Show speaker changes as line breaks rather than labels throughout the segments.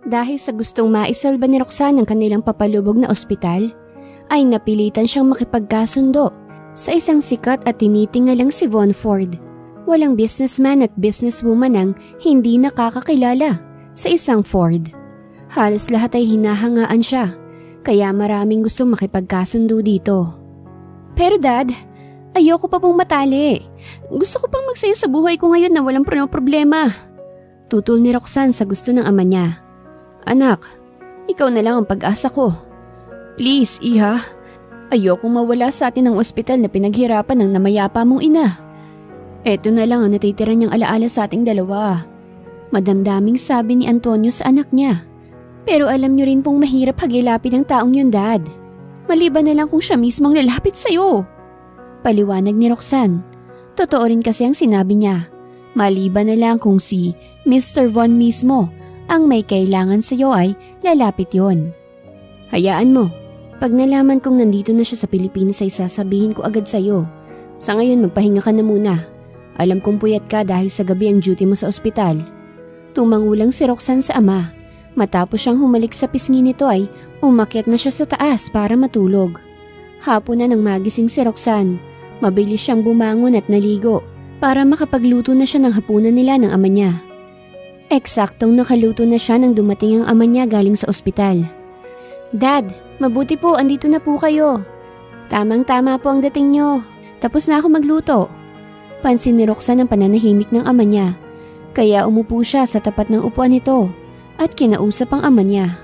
Dahil sa gustong maisalba ni Roxanne ang kanilang papalubog na ospital, ay napilitan siyang makipagkasundo sa isang sikat at tinitingalang si Von Ford. Walang businessman at businesswoman ang hindi nakakakilala sa isang Ford. Halos lahat ay hinahangaan siya, kaya maraming gustong makipagkasundo dito. Pero Dad, ayoko pa pong matali. Gusto ko pang magsaya sa buhay ko ngayon na walang problema. Tutol ni Roxanne sa gusto ng ama niya. Anak, ikaw na lang ang pag-asa ko. Please, Iha. Ayokong mawala sa atin ang ospital na pinaghirapan ng namayapa mong ina. Eto na lang ang natitira niyang alaala sa ating dalawa. Madamdaming sabi ni Antonio sa anak niya. Pero alam niyo rin pong mahirap hagilapin ng taong yun, Dad. Maliban na lang kung siya mismo ang lalapit sa'yo. Paliwanag ni Roxanne. Totoo rin kasi ang sinabi niya. Maliban na lang kung si Mr. Von mismo ang may kailangan sa'yo ay lalapit yon. Hayaan mo. Pag nalaman kong nandito na siya sa Pilipinas ay sasabihin ko agad sa'yo. Sa ngayon magpahinga ka na muna. Alam kong puyat ka dahil sa gabi ang duty mo sa ospital. Tumangulang si Roxanne sa ama. Matapos siyang humalik sa pisngi nito ay umakyat na siya sa taas para matulog. Hapon na nang magising si Roxanne. Mabilis siyang bumangon at naligo para makapagluto na siya ng hapunan nila ng ama niya. Eksaktong nakaluto na siya nang dumating ang ama niya galing sa ospital. Dad, mabuti po, andito na po kayo. Tamang-tama po ang dating nyo. Tapos na ako magluto. Pansin ni Roxanne ang pananahimik ng ama niya. Kaya umupo siya sa tapat ng upuan nito at kinausap ang ama niya.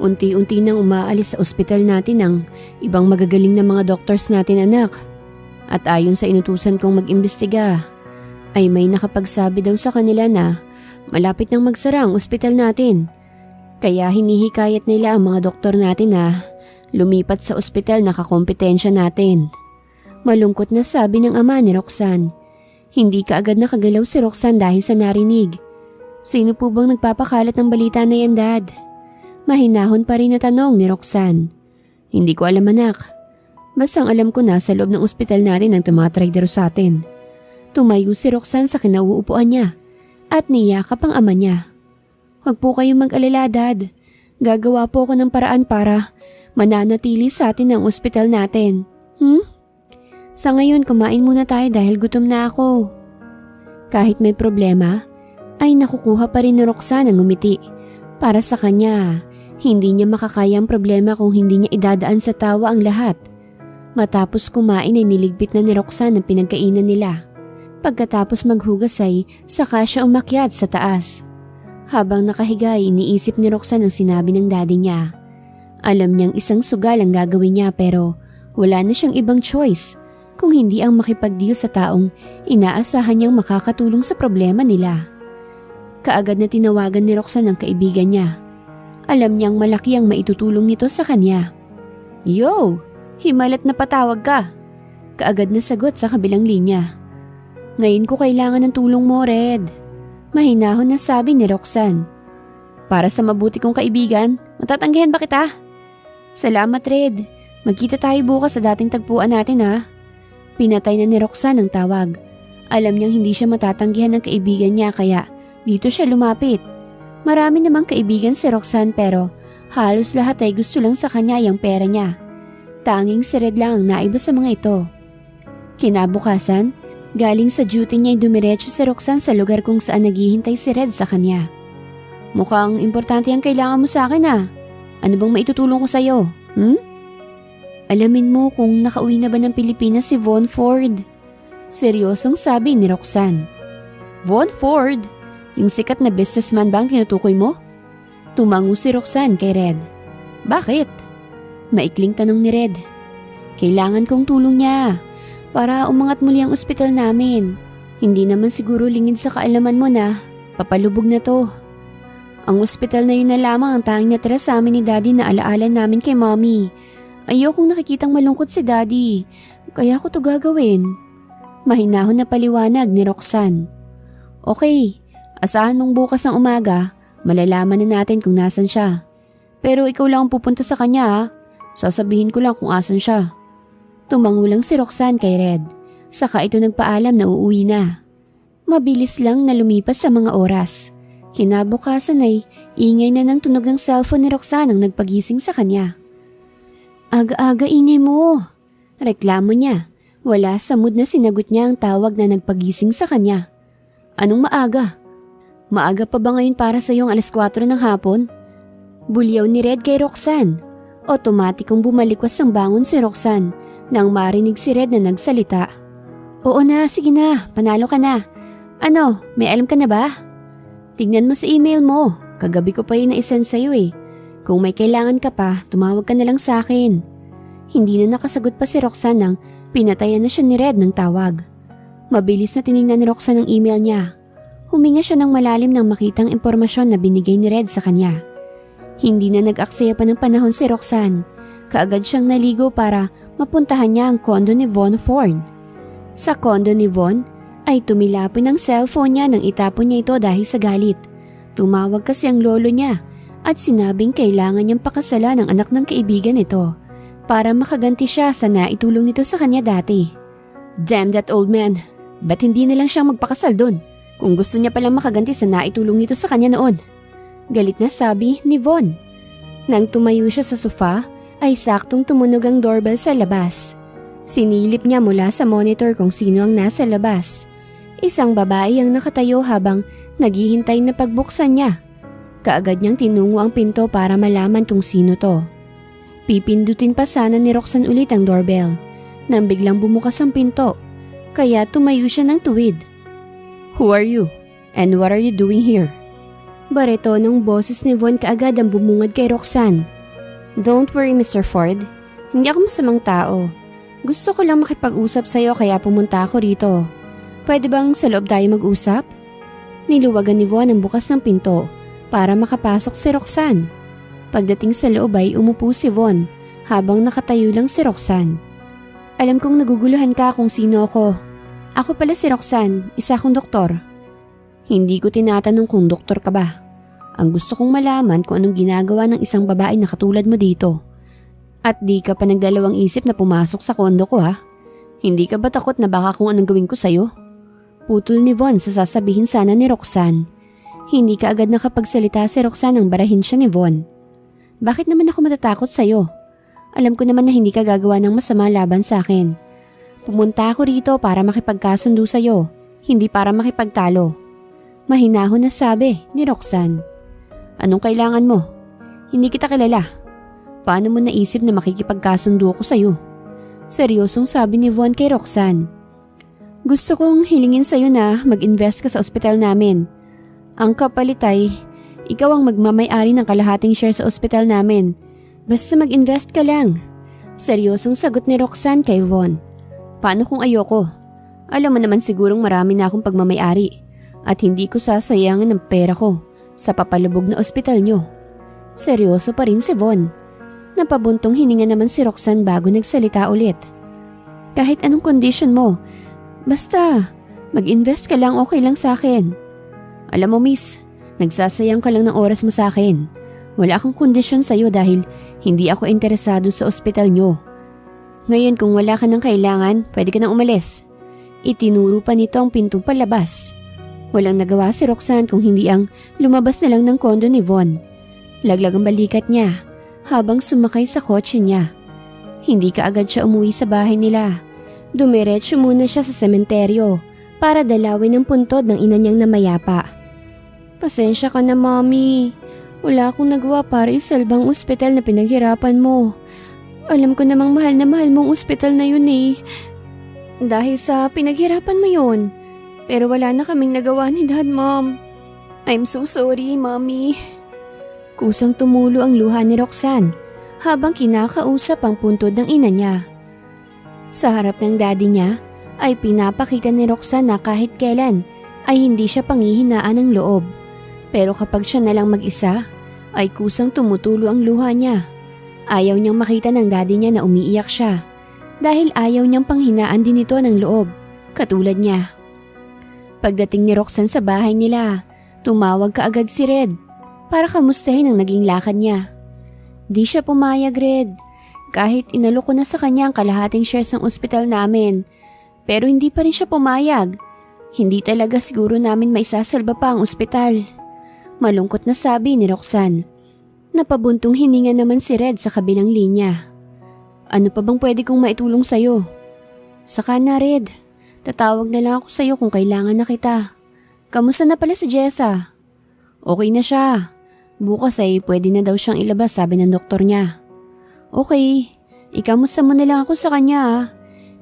Unti-unti nang umaalis sa ospital natin ang ibang magagaling na mga doctors natin, anak. At ayon sa inutusan kong mag-imbestiga, ay may nakapagsabi daw sa kanila na malapit nang magsara ang ospital natin. Kaya hinihikayat nila ang mga doktor natin na lumipat sa ospital na kakompetensya natin. Malungkot na sabi ng ama ni Roxanne. Hindi kaagad nakagalaw si Roxanne dahil sa narinig. Sino po bang nagpapakalat ng balita na yan, Dad? Mahinahon pa rin na tanong ni Roxanne. Hindi ko alam, anak. Basta ang alam ko na sa loob ng ospital natin ang tumatraidero sa atin. Tumayo si Roxanne sa kinauupuan niya at niyakap ang ama niya. Huwag po kayong mag-alala, Dad. Gagawa po ako ng paraan para mananatili sa atin ang ospital natin. Sa ngayon, kumain muna tayo dahil gutom na ako. Kahit may problema, ay nakukuha pa rin ni Roxanne ang ngumiti. Para sa kanya, hindi niya makakaya ang problema kung hindi niya idadaan sa tawa ang lahat. Matapos kumain ay niligpit na ni Roxanne ang pinagkainan nila. Pagkatapos maghugas ay saka siya umakyat sa taas. Habang nakahiga ay iniisip ni Roxanne ang sinabi ng daddy niya. Alam niyang isang sugal ang gagawin niya pero wala na siyang ibang choice kung hindi ang makipag-deal sa taong inaasahan niyang makakatulong sa problema nila. Kaagad na tinawagan ni Roxanne ang kaibigan niya. Alam niyang malaki ang maitutulong nito sa kanya. Yo! Himalat na patawag ka! Kaagad na sagot sa kabilang linya. Ngayon ko kailangan ng tulong mo, Red. Mahinahon na sabi ni Roxanne. Para sa mabuti kong kaibigan, matatanggihan ba kita? Salamat, Red. Magkita tayo bukas sa dating tagpuan natin, ha? Pinatay na ni Roxanne ang tawag. Alam niyang hindi siya matatanggihan ng kaibigan niya kaya dito siya lumapit. Marami namang kaibigan si Roxanne pero halos lahat ay gusto lang sa kanya yung pera niya. Tanging si Red lang ang naiba sa mga ito. Kinabukasan, galing sa duty niya ay dumiretso si Roxanne sa lugar kung saan naghihintay si Red sa kanya. Mukhang importante ang kailangan mo sa akin, ha? Ano bang maitutulong ko sa'yo? Alamin mo kung nakauwi na ba ng Pilipinas si Von Ford. Seryosong sabi ni Roxanne. Von Ford? Yung sikat na businessman ba ang tinutukoy mo? Tumango si Roxanne kay Red. Bakit? Maikling tanong ni Red. Kailangan kong tulong niya para umangat muli ang ospital namin. Hindi naman siguro lingid sa kaalaman mo na papalubog na to. Ang ospital na yun na lamang ang tanging natira sa amin ni Daddy na alaala namin kay Mommy. Ayokong nakikitang malungkot si Daddy, kaya ko to gagawin. Mahinahon na paliwanag ni Roxanne. Okay, asahan mong bukas ng umaga, malalaman na natin kung nasan siya. Pero ikaw lang ang pupunta sa kanya, ha? Sasabihin ko lang kung asan siya. Tumangulang si Roxanne kay Red. Saka ito nagpaalam na uuwi na. Mabilis lang na lumipas sa mga oras. Kinabukasan ay ingay na ng tunog ng cellphone ni Roxanne ang nagpagising sa kanya. Aga-aga ingay mo. Reklamo niya. Wala sa mood na sinagot niya ang tawag na nagpagising sa kanya. Anong maaga? Maaga pa ba ngayon para sa iyong alas 4 ng hapon? Bulyaw ni Red kay Roxanne. Otomatikong bumalikwas ang bangon si Roxanne nang marinig si Red na nagsalita. Oo na, sige na, panalo ka na. Ano, may alam ka na ba? Tignan mo sa email mo. Kagabi ko pa yun na-isend sa'yo eh. Kung may kailangan ka pa, tumawag ka na lang sa akin. Hindi na nakasagot pa si Roxanne nang pinatayan na siya ni Red ng tawag. Mabilis na tiningnan ni Roxanne ang email niya. Huminga siya ng malalim nang makitang impormasyon na binigay ni Red sa kanya. Hindi na nag-aksaya pa ng panahon si Roxanne. Kaagad siyang naligo para mapuntahan niya ang kondo ni Von Ford. Sa kondo ni Von ay tumilapon ang cellphone niya nang itapon niya ito dahil sa galit. Tumawag kasi ang lolo niya at sinabing kailangan niyang pakasalan ang anak ng kaibigan nito para makaganti siya sa naitulong nito sa kanya dati. Damn that old man! Ba't hindi na lang siyang magpakasal doon kung gusto niya palang makaganti sa naitulong nito sa kanya noon? Galit na sabi ni Von. Nang tumayo siya sa sofa ay saktong tumunog ang doorbell sa labas. Sinilip niya mula sa monitor kung sino ang nasa labas. Isang babae ang nakatayo habang naghihintay na pagbuksan niya. Kaagad niyang tinungo ang pinto para malaman kung sino to. Pipindutin pa sana ni Roxanne ulit ang doorbell nang biglang bumukas ang pinto, kaya tumayo siya ng tuwid. Who are you? And what are you doing here? Bareto ng boses ni Von kaagad ang bumungad kay Roxanne. Don't worry Mr. Ford, hindi ako masamang tao. Gusto ko lang makipag-usap sa'yo kaya pumunta ako rito. Pwede bang sa loob tayo mag-usap? Niluwagan ni Von ang bukas ng pinto para makapasok si Roxanne. Pagdating sa loob ay umupo si Von habang nakatayo lang si Roxanne. Alam kong naguguluhan ka kung sino ako. Ako pala si Roxanne, isa akong doktor. Hindi ko tinatanong kung doktor ka ba. Ang gusto kong malaman kung anong ginagawa ng isang babae na katulad mo dito. At di ka pa nagdalawang isip na pumasok sa kondo ko ha? Hindi ka ba takot na baka kung anong gawin ko sa'yo? Putol ni Von sa sasabihin sana ni Roxanne. Hindi ka agad nakapagsalita si Roxanne nang barahin siya ni Von. Bakit naman ako matatakot sa'yo? Alam ko naman na hindi ka gagawa ng masama laban sa akin. Pumunta ako rito para makipagkasundo sa'yo, hindi para makipagtalo. Mahinahon na sabi ni Roxanne. Anong kailangan mo? Hindi kita kilala. Paano mo naisip na makikipagkasundo ko sa'yo? Seryosong sabi ni Von kay Roxanne. Gusto kong hilingin sa'yo na mag-invest ka sa ospital namin. Ang kapalit ay, ikaw ang magmamay-ari ng kalahating share sa ospital namin. Basta mag-invest ka lang. Seryosong sagot ni Roxanne kay Von. Paano kung ayoko? Alam mo naman sigurong marami na akong pagmamay-ari at hindi ko sasayangan ng pera ko sa papalubog na ospital nyo. Seryoso pa rin si Von. Napabuntong hininga naman si Roxanne bago nagsalita ulit. Kahit anong condition mo, basta mag-invest ka lang okay lang sa akin. Alam mo miss, nagsasayang ka lang ng oras mo sa akin. Wala akong kondisyon sa'yo dahil hindi ako interesado sa ospital nyo. Ngayon kung wala ka ng kailangan, pwede ka nang umalis. Itinuro pa nito ang pintong palabas. Walang nagawa si Roxanne kung hindi ang lumabas na lang ng kondo ni Von. Laglag ang balikat niya habang sumakay sa kotse niya. Hindi kaagad siya umuwi sa bahay nila. Dumiretso muna siya sa sementeryo para dalawin ang puntod ng ina niyang namayapa. Pasensya ka na mommy. Wala akong nagawa para isalbang ospital na pinaghirapan mo. Alam ko namang mahal na mahal mong ospital na yun eh. Dahil sa pinaghirapan mo yun. Pero wala na kaming nagawa ni Dad, Mom. I'm so sorry, Mommy. Kusang tumulo ang luha ni Roxanne habang kinakausap ang puntod ng ina niya. Sa harap ng daddy niya ay pinapakita ni Roxanne na kahit kailan ay hindi siya panghihinaan ng loob. Pero kapag siya nalang mag-isa ay kusang tumutulo ang luha niya. Ayaw niyang makita ng daddy niya na umiiyak siya dahil ayaw niyang panghinaan din ito ng loob katulad niya. Pagdating ni Roxanne sa bahay nila, tumawag kaagad si Red para kamustahin ang naging lakad niya. Di siya pumayag, Red. Kahit inalok ko na sa kanya ang kalahating shares ng ospital namin. Pero hindi pa rin siya pumayag. Hindi talaga siguro namin maisasalba pa ang ospital. Malungkot na sabi ni Roxanne. Napabuntong hininga naman si Red sa kabilang linya. Ano pa bang pwede kong maitulong sa'yo? Saka na Red, tatawag na lang ako sa'yo kung kailangan na kita. Kamusta na pala si Jessa? Okay na siya. Bukas ay pwede na daw siyang ilabas sabi ng doktor niya. Okay, ikamusta mo na lang ako sa kanya.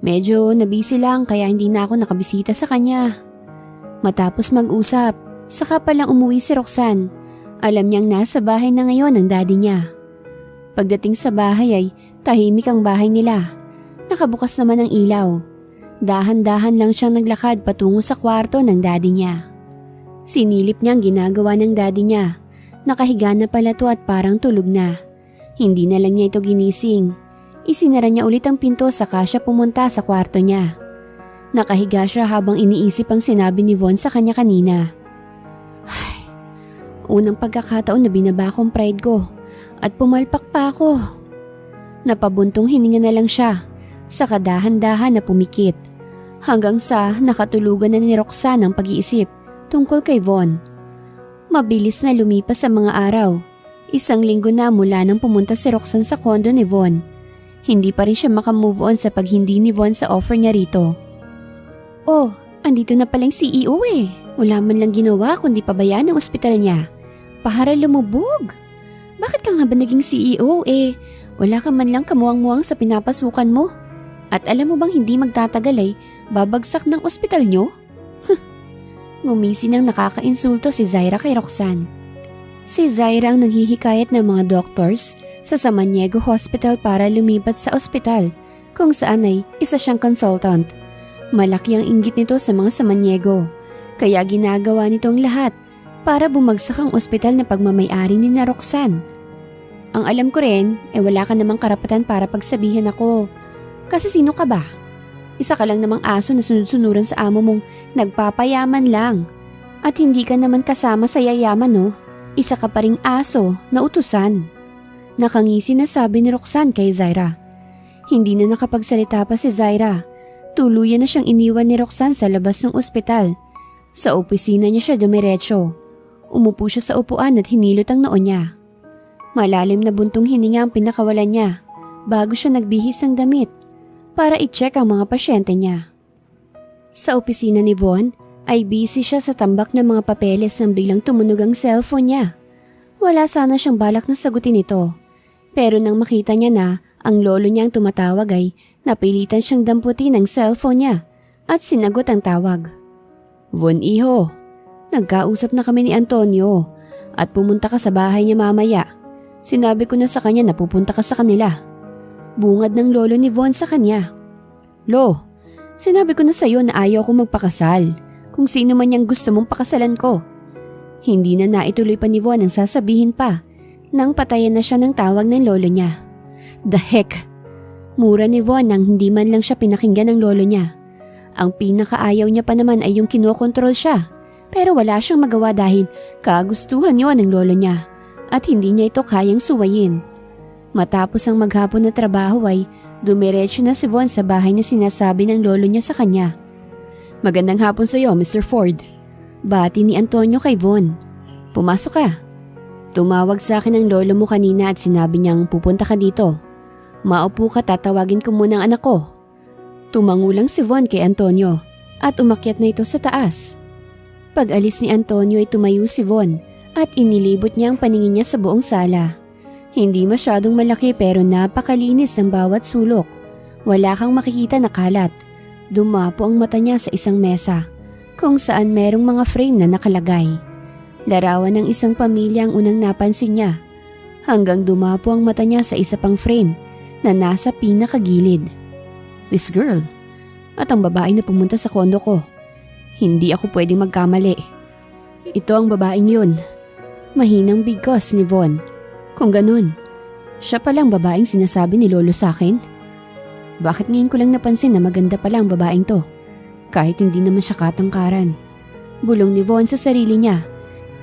Medyo nabisi lang kaya hindi na ako nakabisita sa kanya. Matapos mag-usap, saka palang umuwi si Roxanne. Alam niyang nasa bahay na ngayon ang daddy niya. Pagdating sa bahay ay tahimik ang bahay nila. Nakabukas naman ang ilaw. Dahan-dahan lang siyang naglakad patungo sa kwarto ng daddy niya. Sinilip niya ang ginagawa ng daddy niya. Nakahiga na pala to at parang tulog na. Hindi na lang niya ito ginising. Isinara niya ulit ang pinto saka siya pumunta sa kwarto niya. Nakahiga siya habang iniisip ang sinabi ni Von sa kanya kanina. Ay, unang pagkakataon na binaba kong pride ko at pumalpak pa ako. Napabuntong hininga na lang siya, saka dahan-dahan na pumikit. Hanggang sa nakatulugan na ni Roxanne ang pag-iisip tungkol kay Von. Mabilis na lumipas sa mga araw. 1 linggo na mula nang pumunta si Roxanne sa kondo ni Von. Hindi pa rin siya makamove on sa paghindi ni Von sa offer niya rito. Oh, andito na palang CEO eh. Wala man lang ginawa kundi pabayaan ang ospital niya. Para lumubog. Bakit ka nga ba naging CEO eh? Wala ka man lang kamuwang-muwang sa pinapasukan mo. At alam mo bang hindi magtatagal ay babagsak ng ospital niyo? Ngumisi nang nakakainsulto si Zaira kay Roxanne. Si Zaira ang naghihikayat ng mga doctors sa Samaniego Hospital para lumipat sa ospital kung saan ay isa siyang consultant. Malaki ang inggit nito sa mga Samaniego kaya ginagawa nito ang lahat para bumagsak ang ospital na pagmamay-ari ni na Roxanne. Ang alam ko rin wala ka namang karapatan para pagsabihan ako. Kasi sino ka ba? Isa ka lang namang aso na sunod-sunuran sa amo mong nagpapayaman lang. At hindi ka naman kasama sa yayaman no? Isa ka pa ring aso na utusan. Nakangisi na sabi ni Roxanne kay Zaira. Hindi na nakapagsalita pa si Zaira. Tuluyan na siyang iniwan ni Roxanne sa labas ng ospital. Sa opisina niya siya dumiretso. Umupo siya sa upuan at hinilot ang noo niya. Malalim na buntong hininga ang pinakawalan niya bago siya nagbihis ng damit para i-check ang mga pasyente niya. Sa opisina ni Von ay busy siya sa tambak ng mga papeles nang biglang tumunog ang cellphone niya. Wala sana siyang balak na sagutin ito. Pero nang makita niya na ang lolo niya ang tumatawag ay napilitan siyang damputin ang cellphone niya at sinagot ang tawag. Von Iho, nagkausap na kami ni Antonio at pumunta ka sa bahay niya mamaya. Sinabi ko na sa kanya na pupunta ka sa kanila. Bungad ng lolo ni Von sa kanya. Lo, sinabi ko na sa'yo na ayaw ko magpakasal. Kung sino man yang gusto mong pakasalan ko. Hindi na naituloy pa ni Von ang sasabihin pa nang patayan na siya ng tawag ng lolo niya. The heck! Mura ni Von nang hindi man lang siya pinakinggan ng lolo niya. Ang pinakaayaw niya pa naman ay yung kinokontrol siya. Pero wala siyang magawa dahil kagustuhan yun ng lolo niya at hindi niya ito kayang suwayin. Matapos ang maghapon na trabaho ay dumiretso na si Von sa bahay na sinasabi ng lolo niya sa kanya. Magandang hapon sa iyo, Mr. Ford. Bati ni Antonio kay Von. Pumasok ka. Tumawag sa akin ang lolo mo kanina at sinabi niyang pupunta ka dito. Maupo ka, tatawagin ko muna ang anak ko. Tumangulang si Von kay Antonio at umakyat na ito sa taas. Pag-alis ni Antonio ay tumayo si Von at inilibot niya ang paningin niya sa buong sala. Hindi masyadong malaki pero napakalinis ng bawat sulok. Wala kang makikita na kalat. Dumapo ang mata niya sa isang mesa kung saan merong mga frame na nakalagay. Larawan ng isang pamilya ang unang napansin niya hanggang dumapo ang mata niya sa isa pang frame na nasa pinakagilid. This girl at ang babae na pumunta sa kondo ko. Hindi ako pwedeng magkamali. Ito ang babaeng yun. Mahinang bigkas ni Von. Kung ganun, siya palang babaeng sinasabi ni lolo sa akin. Bakit ngayon ko lang napansin na maganda pala ang babaeng to? Kahit hindi naman siya katangkaran. Bulong ni Von sa sarili niya.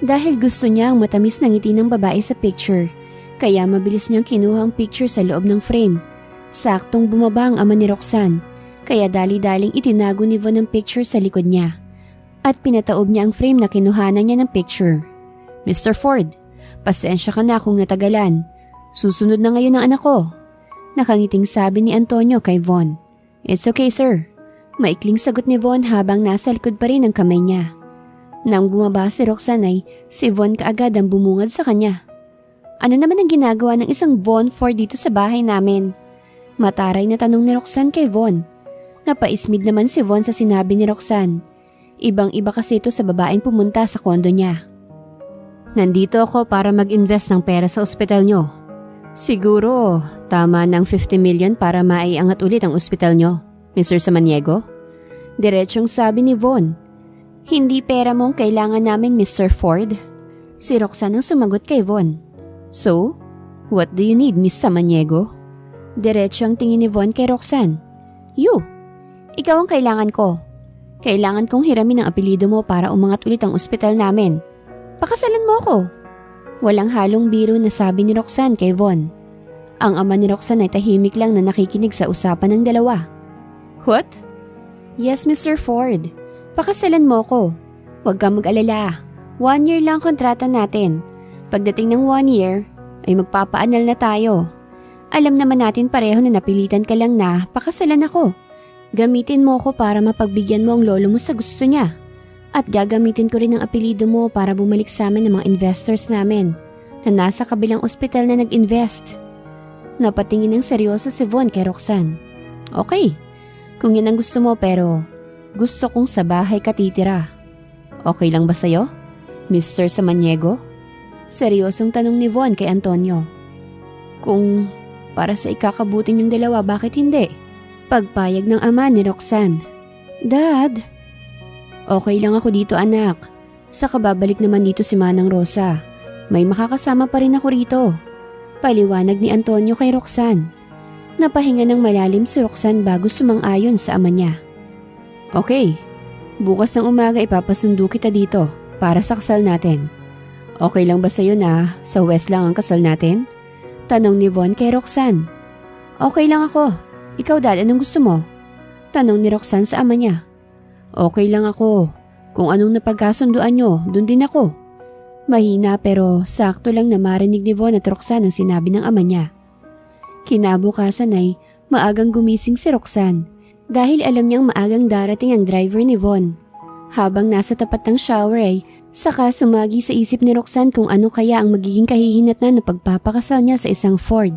Dahil gusto niya ang matamis na ngiti ng babae sa picture. Kaya mabilis niyang kinuha ang picture sa loob ng frame. Saktong bumaba ang ama ni Roxanne. Kaya dali-daling itinago ni Von ang picture sa likod niya. At pinataob niya ang frame na kinuhanan niya ng picture. Mr. Ford, pasensya ka na kung natagalan. Susunod na ngayon ang anak ko. Nakangiting sabi ni Antonio kay Von. It's okay, sir. Maikling sagot ni Von habang nasa likod pa rin ang kamay niya. Nang bumaba si Roxanne ay si Von kaagad ang bumungad sa kanya. Ano naman ang ginagawa ng isang Von Ford dito sa bahay namin? Mataray na tanong ni Roxanne kay Von. Napaismid naman si Von sa sinabi ni Roxanne. Ibang-iba kasi ito sa babaeng pumunta sa kondo niya. Nandito ako para mag-invest ng pera sa ospital nyo. Siguro tama ng 50 million para maiangat ulit ang ospital nyo, Mr. Samaniego? Diretsyong sabi ni Von. Hindi pera mong kailangan namin, Mr. Ford. Si Roxanne ang sumagot kay Von. So, what do you need, Miss Samaniego? Diretso ang tingin ni Von kay Roxanne. You, ikaw ang kailangan ko. Kailangan kong hiramin ang apelido mo para umangat ulit ang ospital namin. Pakasalan mo ako. Walang halong biro na sabi ni Roxanne kay Von. Ang ama ni Roxanne ay tahimik lang na nakikinig sa usapan ng dalawa. What? Yes, Mr. Ford. Pakasalan mo ko. Huwag kang mag-alala. 1 year lang kontrata natin. Pagdating ng 1 year, ay magpapaanal na tayo. Alam naman natin pareho na napilitan ka lang na pakasalan ako. Gamitin mo ako para mapagbigyan mo ang lolo mo sa gusto niya. At gagamitin ko rin ang apelido mo para bumalik sa amin ng mga investors namin na nasa kabilang ospital na nag-invest. Napatingin ng seryoso si Von kay Roxanne. Okay, kung yan ang gusto mo pero gusto kong sa bahay ka titira. Okay lang ba sa'yo, Mr. Samaniego? Seryosong tanong ni Von kay Antonio. Kung para sa ikakabuti niyong dalawa, bakit hindi? Pagpayag ng ama ni Roxanne. Dad, okay lang ako dito anak. Saka babalik naman dito si Manang Rosa. May makakasama pa rin ako rito. Paliwanag ni Antonio kay Roxanne. Napahinga ng malalim si Roxanne bago sumang-ayon sa ama niya. Okay, bukas ng umaga ipapasundo kita dito para sa kasal natin. Okay lang ba sa'yo na sa West lang ang kasal natin? Tanong ni Von kay Roxanne. Okay lang ako. Ikaw dad, anong gusto mo? Tanong ni Roxanne sa ama niya. Okay lang ako. Kung anong napagkasunduan nyo, dun din ako. Mahina pero sakto lang na marinig ni Von at Roxanne ang sinabi ng ama niya. Kinabukasan ay maagang gumising si Roxanne dahil alam niyang maagang darating ang driver ni Von. Habang nasa tapat ng shower ay saka sumagi sa isip ni Roxanne kung ano kaya ang magiging kahihinatnan na pagpapakasal niya sa isang Ford.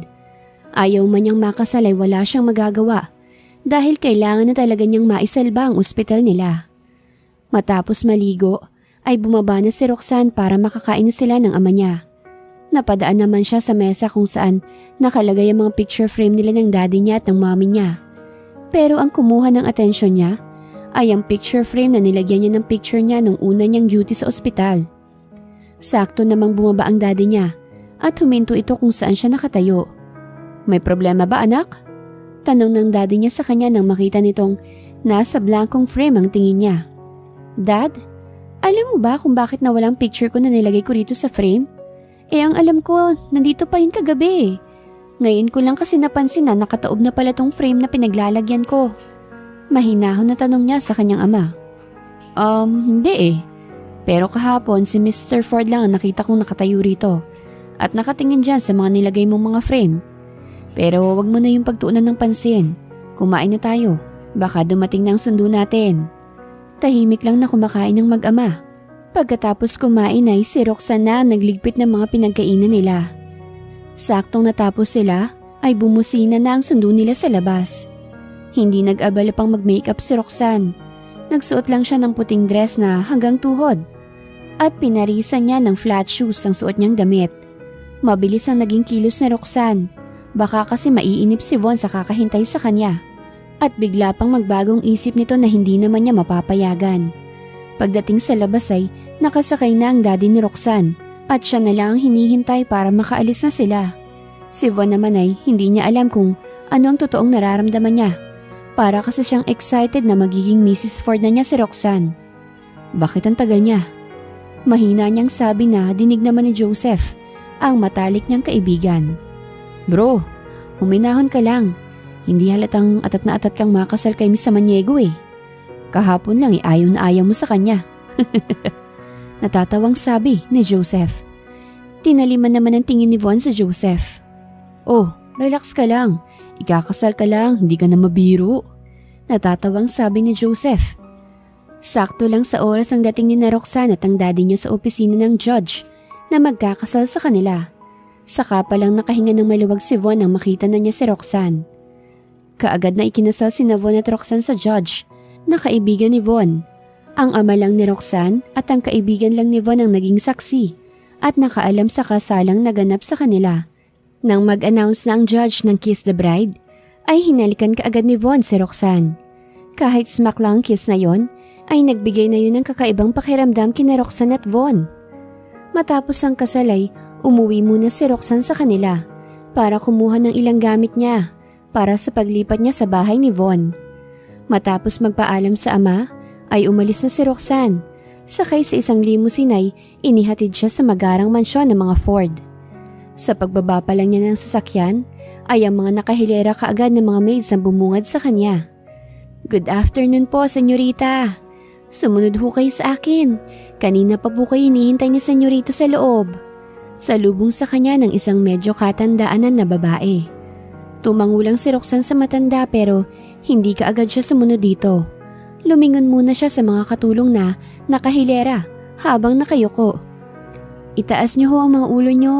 Ayaw man niyang makasal ay wala siyang magagawa dahil kailangan na talaga niyang maisalba ang ospital nila. Matapos maligo ay bumaba na si Roxanne para makakain na sila ng ama niya. Napadaan naman siya sa mesa kung saan nakalagay ang mga picture frame nila ng daddy niya at ng mommy niya. Pero ang kumuha ng atensyon niya ay ang picture frame na nilagyan niya ng picture niya nung una niyang duty sa ospital. Sakto namang bumaba ang daddy niya at huminto ito kung saan siya nakatayo. May problema ba anak? Tanong ng daddy niya sa kanya nang makita nitong nasa blankong frame ang tingin niya. Dad, alam mo ba kung bakit nawalang picture ko na nilagay ko rito sa frame? Ang alam ko, nandito pa yun kagabi. Ngayon ko lang kasi napansin na nakataob na pala tong frame na pinaglalagyan ko. Mahinahon na tanong niya sa kanyang ama. Hindi eh. Pero kahapon si Mr. Ford lang ang nakita kong nakatayo rito at nakatingin dyan sa mga nilagay mong mga frame. Pero wag mo na yung pagtuunan ng pansin. Kumain na tayo. Baka dumating na ang sundo natin. Tahimik lang na kumakain ng mag-ama. Pagkatapos kumain ay si Roxanne na nagligpit ng mga pinagkainan nila. Saktong natapos sila ay bumusina na ang sundo nila sa labas. Hindi nag-abala pang mag-makeup si Roxanne. Nagsuot lang siya ng puting dress na hanggang tuhod at pinarisan niya ng flat shoes ang suot niyang damit. Mabilis ang naging kilos ni Roxanne. Baka kasi maiinip si Von sa kakahintay sa kanya at bigla pang magbagong isip nito na hindi naman niya mapapayagan. Pagdating sa labas ay nakasakay na ang daddy ni Roxanne at siya na lang ang hinihintay para makaalis na sila. Si Von naman ay hindi niya alam kung ano ang totoong nararamdaman niya. Para kasi siyang excited na magiging Mrs. Ford na niya si Roxanne. Bakit ang tagal niya? Mahina niyang sabi na dinig naman ni Joseph, ang matalik niyang kaibigan. Bro, huminahon ka lang. Hindi halatang atat na atat kang makasal kay Miss Samaniego eh. Kahapon lang ayaw na ayaw mo sa kanya. Natatawang sabi ni Joseph. Tinaliman naman ang tingin ni Von sa Joseph. Oh, relax ka lang. Ikakasal ka lang, hindi ka na mabiro. Natatawang sabi ni Joseph. Sakto lang sa oras ang dating ni Roxanne at ang daddy niya sa opisina ng judge na magkakasal sa kanila. Saka pa lang nakahinga ng maluwag si Von nang makita na niya si Roxanne. Kaagad na ikinasal si Von at Roxanne sa judge na kaibigan ni Von. Ang ama lang ni Roxanne at ang kaibigan lang ni Von ang naging saksi at nakaalam sa kasalang naganap sa kanila. Nang mag-announce na ang judge ng Kiss the Bride, ay hinalikan kaagad ni Von si Roxanne. Kahit smack lang ang kiss na yon, ay nagbigay na yun ng kakaibang pakiramdam kina Roxanne at Von. Matapos ang kasal ay umuwi muna si Roxanne sa kanila para kumuha ng ilang gamit niya para sa paglipat niya sa bahay ni Von. Matapos magpaalam sa ama, ay umalis na si Roxanne. Sakay sa isang limousine ay inihatid siya sa magarang mansyon ng mga Ford. Sa pagbaba pa lang niya ng sasakyan, ay ang mga nakahilera kaagad ng mga maids ang bumungad sa kanya. Good afternoon po, senyorita. Sumunod ho kayo sa akin. Kanina pa po kayo hinihintay ni senyorito sa loob. Salubong sa kanya ng isang medyo katandaanan na babae. Tumangulang si Roxanne sa matanda pero hindi kaagad siya sumunod dito. Lumingon muna siya sa mga katulong na nakahilera habang nakayuko. Itaas niyo ho ang mga ulo niyo.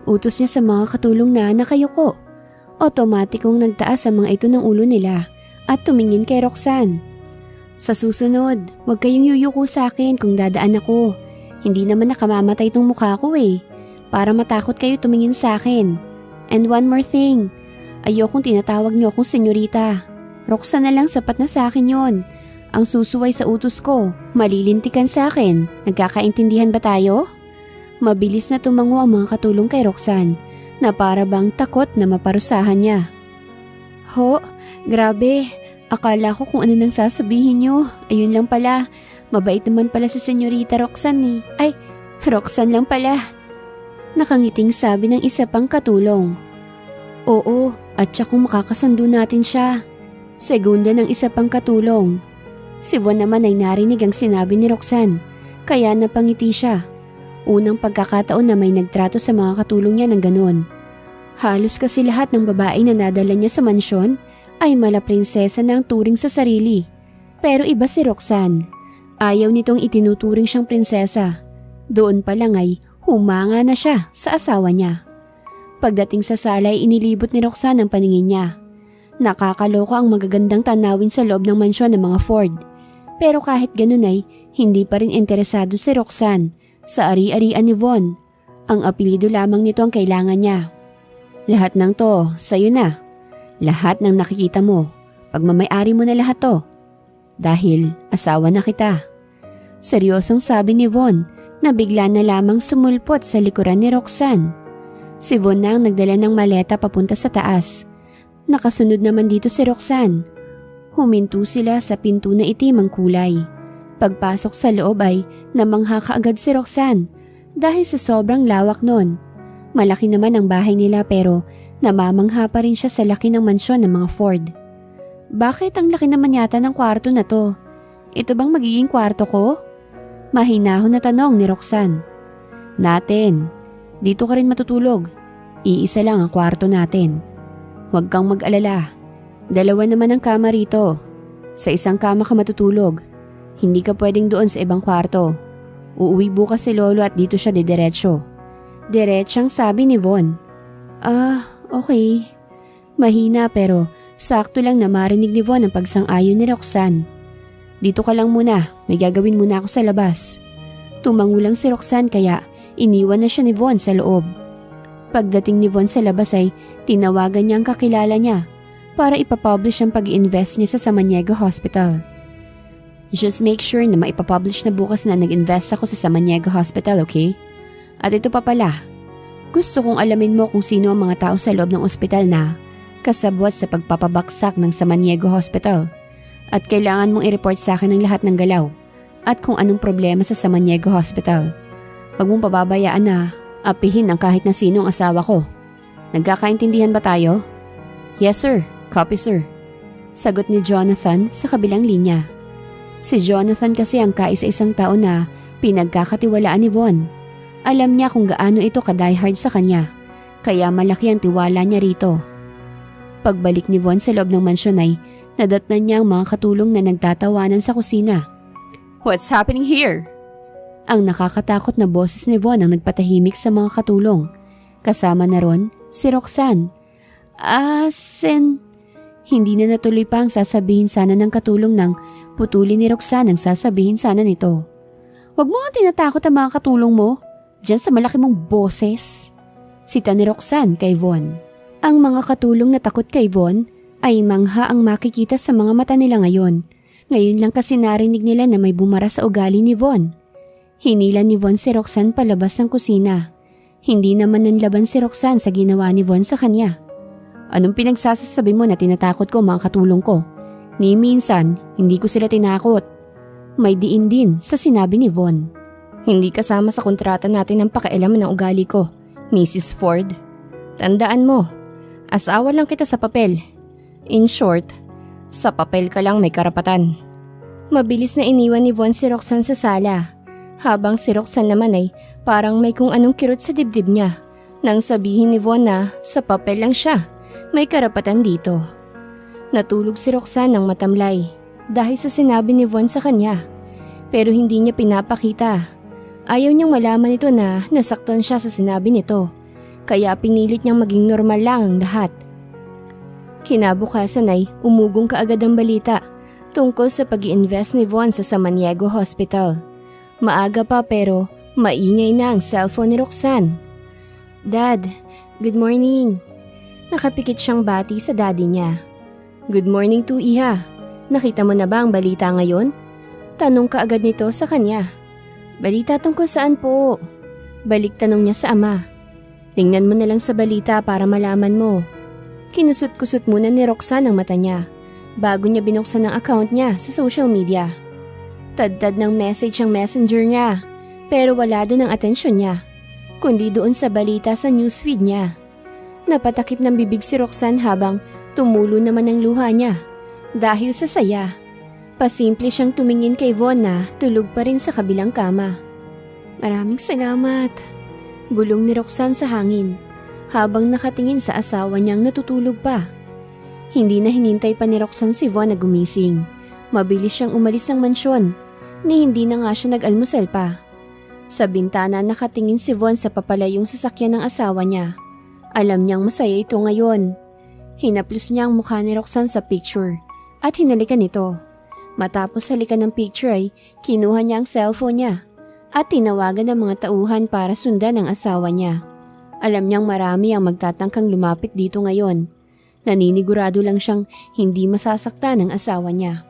Utos niya sa mga katulong na nakayuko. Otomatikong nagtaas ang mga ito ng ulo nila at tumingin kay Roxanne. Sa susunod, huwag kayong yuyuko sa akin kung dadaan ako. Hindi naman nakamamatay tong mukha ko eh. Para matakot kayo tumingin sa akin. And one more thing, ayokong tinatawag niyo akong senyorita. Roxanne na lang, sapat na sa akin yon. Ang susuway sa utos ko, malilintikan sa akin. Nagkakaintindihan ba tayo? Mabilis na tumango ang mga katulong kay Roxanne na para bang takot na maparusahan niya. Ho, grabe. Akala ko kung ano nang sasabihin niyo. Ayun lang pala. Mabait naman pala si senyorita Roxanne eh. Ay, Roxanne lang pala. Nakangiting sabi ng isa pang katulong. Oo, at siya kung makakasundo natin siya. Segunda ng isa pang katulong. Si Von naman ay narinig ang sinabi ni Roxanne, kaya napangiti siya. Unang pagkakataon na may nagtrato sa mga katulong niya ng ganon. Halos kasi lahat ng babae na nadala niya sa mansyon ay mala prinsesa na ang turing sa sarili. Pero iba si Roxanne. Ayaw nitong itinuturing siyang prinsesa. Doon pa lang ay humanga na siya sa asawa niya. Pagdating sa sala ay inilibot ni Roxanne ang paningin niya. Nakakaloka ang magagandang tanawin sa loob ng mansyon ng mga Ford. Pero kahit ganun ay hindi pa rin interesado si Roxanne sa ari-arian ni Von. Ang apelido lamang nito ang kailangan niya. Lahat ng to, sa'yo na. Lahat ng nakikita mo, pagmamay-ari mo na lahat to. Dahil asawa na kita. Seryosong sabi ni Von na bigla na lamang sumulpot sa likuran ni Roxanne. Si Von na ang nagdala ng maleta papunta sa taas. Nakasunod naman dito si Roxanne. Huminto sila sa pinto na itim ang kulay. Pagpasok sa loob ay namangha kaagad si Roxanne dahil sa sobrang lawak nun. Malaki naman ang bahay nila pero namamangha pa rin siya sa laki ng mansyon ng mga Ford. Bakit ang laki naman yata ng kwarto na to? Ito bang magiging kwarto ko? Mahinahon na tanong ni Roxanne. Natin, dito ka rin matutulog. Iisa lang ang kwarto natin. Huwag kang mag-alala. Dalawa naman ang kama rito. Sa isang kama ka matutulog. Hindi ka pwedeng doon sa ibang kwarto. Uuwi bukas si Lolo at dito siya didiretso. Diretsang sabi ni Von. Okay. Mahina pero sakto lang na marinig ni Von ang pagsang-ayon ni Roxanne. Dito ka lang muna, may gagawin muna ako sa labas. Tumangulang si Roxanne kaya iniwan na siya ni Von sa loob. Pagdating ni Von sa labas ay tinawagan niya ang kakilala niya para ipapublish ang pag-i-invest niya sa Samaniego Hospital. Just make sure na maipapublish na bukas na nag-invest ako sa Samaniego Hospital, okay? At ito pa pala, gusto kong alamin mo kung sino ang mga tao sa loob ng ospital na kasabwat sa pagpapabaksak ng Samaniego Hospital. At kailangan mong i-report sa akin ang lahat ng galaw at kung anong problema sa Samaniego Hospital. Huwag mong pababayaan na apihin ang kahit na sinong asawa ko. Nagkakaintindihan ba tayo? Yes sir, copy sir. Sagot ni Jonathan sa kabilang linya. Si Jonathan kasi ang kaisa-isang tao na pinagkakatiwalaan ni Von. Alam niya kung gaano ito ka-diehard sa kanya, kaya malaki ang tiwala niya rito. Pagbalik ni Von sa loob ng mansyon ay nadatnan niya ang mga katulong na nagtatawanan sa kusina.
What's happening here?
Ang nakakatakot na boses ni Von ang nagpatahimik sa mga katulong. Kasama na ron si Roxanne. Hindi na natuloy pa ang sasabihin sana ng katulong nang putulin ni Roxanne ang sasabihin sana nito. Huwag mo nga tinatakot ang mga katulong mo, diyan sa malaki mong boses. Sita ni Roxanne kay Von. Ang mga katulong na takot kay Von ay mangha ang makikita sa mga mata nila ngayon. Ngayon lang kasi narinig nila na may bumara sa ugali ni Von. Hinila ni Von si Roxanne palabas ng kusina. Hindi naman nanlaban si Roxanne sa ginawa ni Von sa kanya. Anong pinagsasasabi mo na tinatakot ko mga katulong ko? Ni minsan, hindi ko sila tinakot. May diin din sa sinabi ni Von.
Hindi kasama sa kontrata natin ang pakialaman ng ugali ko, Mrs. Ford. Tandaan mo, asawa lang kita sa papel. In short, sa papel ka lang may karapatan. Mabilis na iniwan ni Von si Roxanne sa sala. Habang si Roxanne naman ay parang may kung anong kirot sa dibdib niya. Nang sabihin ni Von na sa papel lang siya, may karapatan dito. Natulog si Roxanne ng matamlay dahil sa sinabi ni Von sa kanya. Pero hindi niya pinapakita. Ayaw niyang malaman ito na nasaktan siya sa sinabi nito. Kaya pinilit niyang maging normal lang ang lahat. Kinabukasan ay umugong kaagad ang balita tungkol sa pag-i-invest ni Von sa Samaniego Hospital. Maaga pa pero maingay na ang cellphone ni Roxanne. Dad, good morning. Nakapikit siyang bati sa daddy niya. Good morning to Iha. Nakita mo na ba ang balita ngayon? Tanong kaagad nito sa kanya. Balita tungkol saan po? Balik tanong niya sa ama. Tingnan mo na lang sa balita para malaman mo. Kinusot-kusot muna ni Roxanne ang mata niya bago niya binuksan ang account niya sa social media. Tad-tad ng message ang messenger niya pero wala doon ang atensyon niya kundi doon sa balita sa newsfeed niya. Napatakip ng bibig si Roxanne habang tumulo naman ang luha niya dahil sa saya. Pasimple siyang tumingin kay Von na tulog pa rin sa kabilang kama. Maraming salamat. Bulong ni Roxanne sa hangin habang nakatingin sa asawa niyang natutulog pa. Hindi na hinintay pa ni Roxanne si Von na gumising. Mabilis siyang umalis ng mansyon ni hindi na nga siya nag-almusal pa. Sa bintana nakatingin si Von sa papalayong sasakyan ng asawa niya. Alam niyang masaya ito ngayon. Hinaplos niya ang mukha ni Roxanne sa picture at hinalikan ito. Matapos halikan ng picture ay kinuha niya ang cellphone niya at tinawagan ang mga tauhan para sundan ang asawa niya. Alam niyang marami ang magtatangkang lumapit dito ngayon. Naninigurado lang siyang hindi masasaktan ng asawa niya.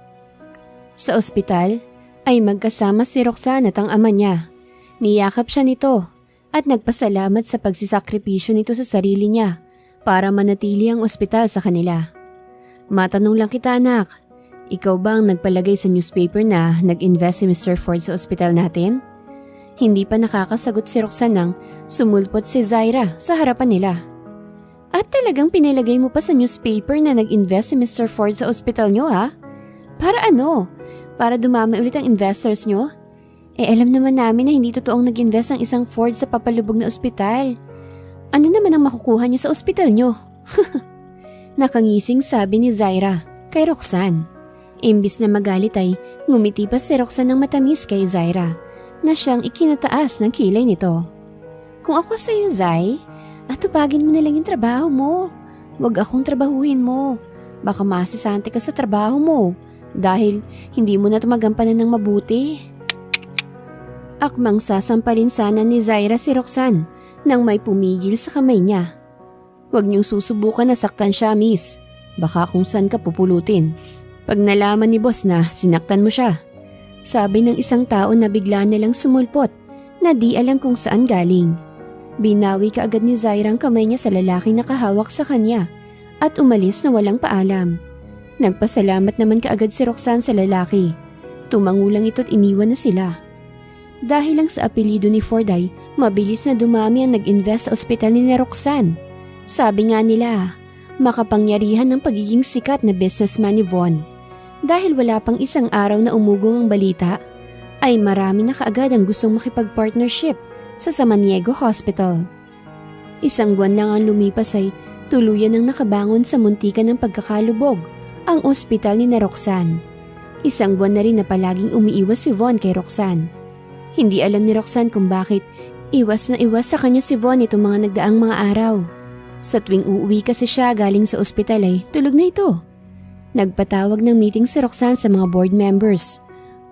Sa ospital ay magkasama si Roxanne at ang ama niya. Niyakap siya nito at nagpasalamat sa pagsisakripisyo nito sa sarili niya para manatili ang ospital sa kanila. Matanong lang kita anak, ikaw ba ang nagpalagay sa newspaper na nag-invest si Mr. Ford sa ospital natin? Hindi pa nakakasagot si Roxanne nang sumulpot si Zaira sa harapan nila. At talagang pinilagay mo pa sa newspaper na nag-invest si Mr. Ford sa ospital nyo ha? Para ano? Para dumami ulit ang investors nyo? Alam naman namin na hindi totoong nag-invest ang isang Ford sa papalubog na ospital. Ano naman ang makukuha niya sa ospital nyo? Nakangising sabi ni Zaira kay Roxanne. Imbis na magalit ay ngumiti pa si Roxanne ng matamis kay Zaira na siyang ikinataas ng kilay nito. Kung ako sa'yo, Zay, atupagin mo na lang yung trabaho mo. Huwag akong trabahuhin mo. Baka masisante ka sa trabaho mo dahil hindi mo na tumagampanan ng mabuti. Akmang sasampalin sana ni Zaira si Roxanne nang may pumigil sa kamay niya. Huwag niyong susubukan na saktan siya, miss. Baka kung saan ka pupulutin. Pag nalaman ni boss na sinaktan mo siya. Sabi ng isang tao na bigla nilang sumulpot na di alam kung saan galing. Binawi kaagad ni Zaira ang kamay niya sa lalaking nakahawak sa kanya at umalis na walang paalam. Nagpasalamat naman kaagad si Roxanne sa lalaki. Tumangulang ito't iniwan na sila. Dahil lang sa apelido ni Ford ay mabilis na dumami ang nag-invest sa ospital ni Roxanne. Sabi nga nila, makapangyarihan ng pagiging sikat na businessman ni Von.
Dahil wala pang isang araw na umugong ang balita, ay marami na kaagad ang gustong makipag-partnership sa Samaniego Hospital. Isang buwan lang ang lumipas ay tuluyan ang nakabangon sa muntikan ng pagkakalubog ang ospital ni na Roxanne. Isang buwan na rin na palaging umiiwas si Von kay Roxanne. Hindi alam ni Roxanne kung bakit iwas na iwas sa kanya si Von itong mga nagdaang mga araw. Sa tuwing uuwi kasi siya galing sa ospital ay tulog na ito. Nagpatawag ng meeting si Roxanne sa mga board members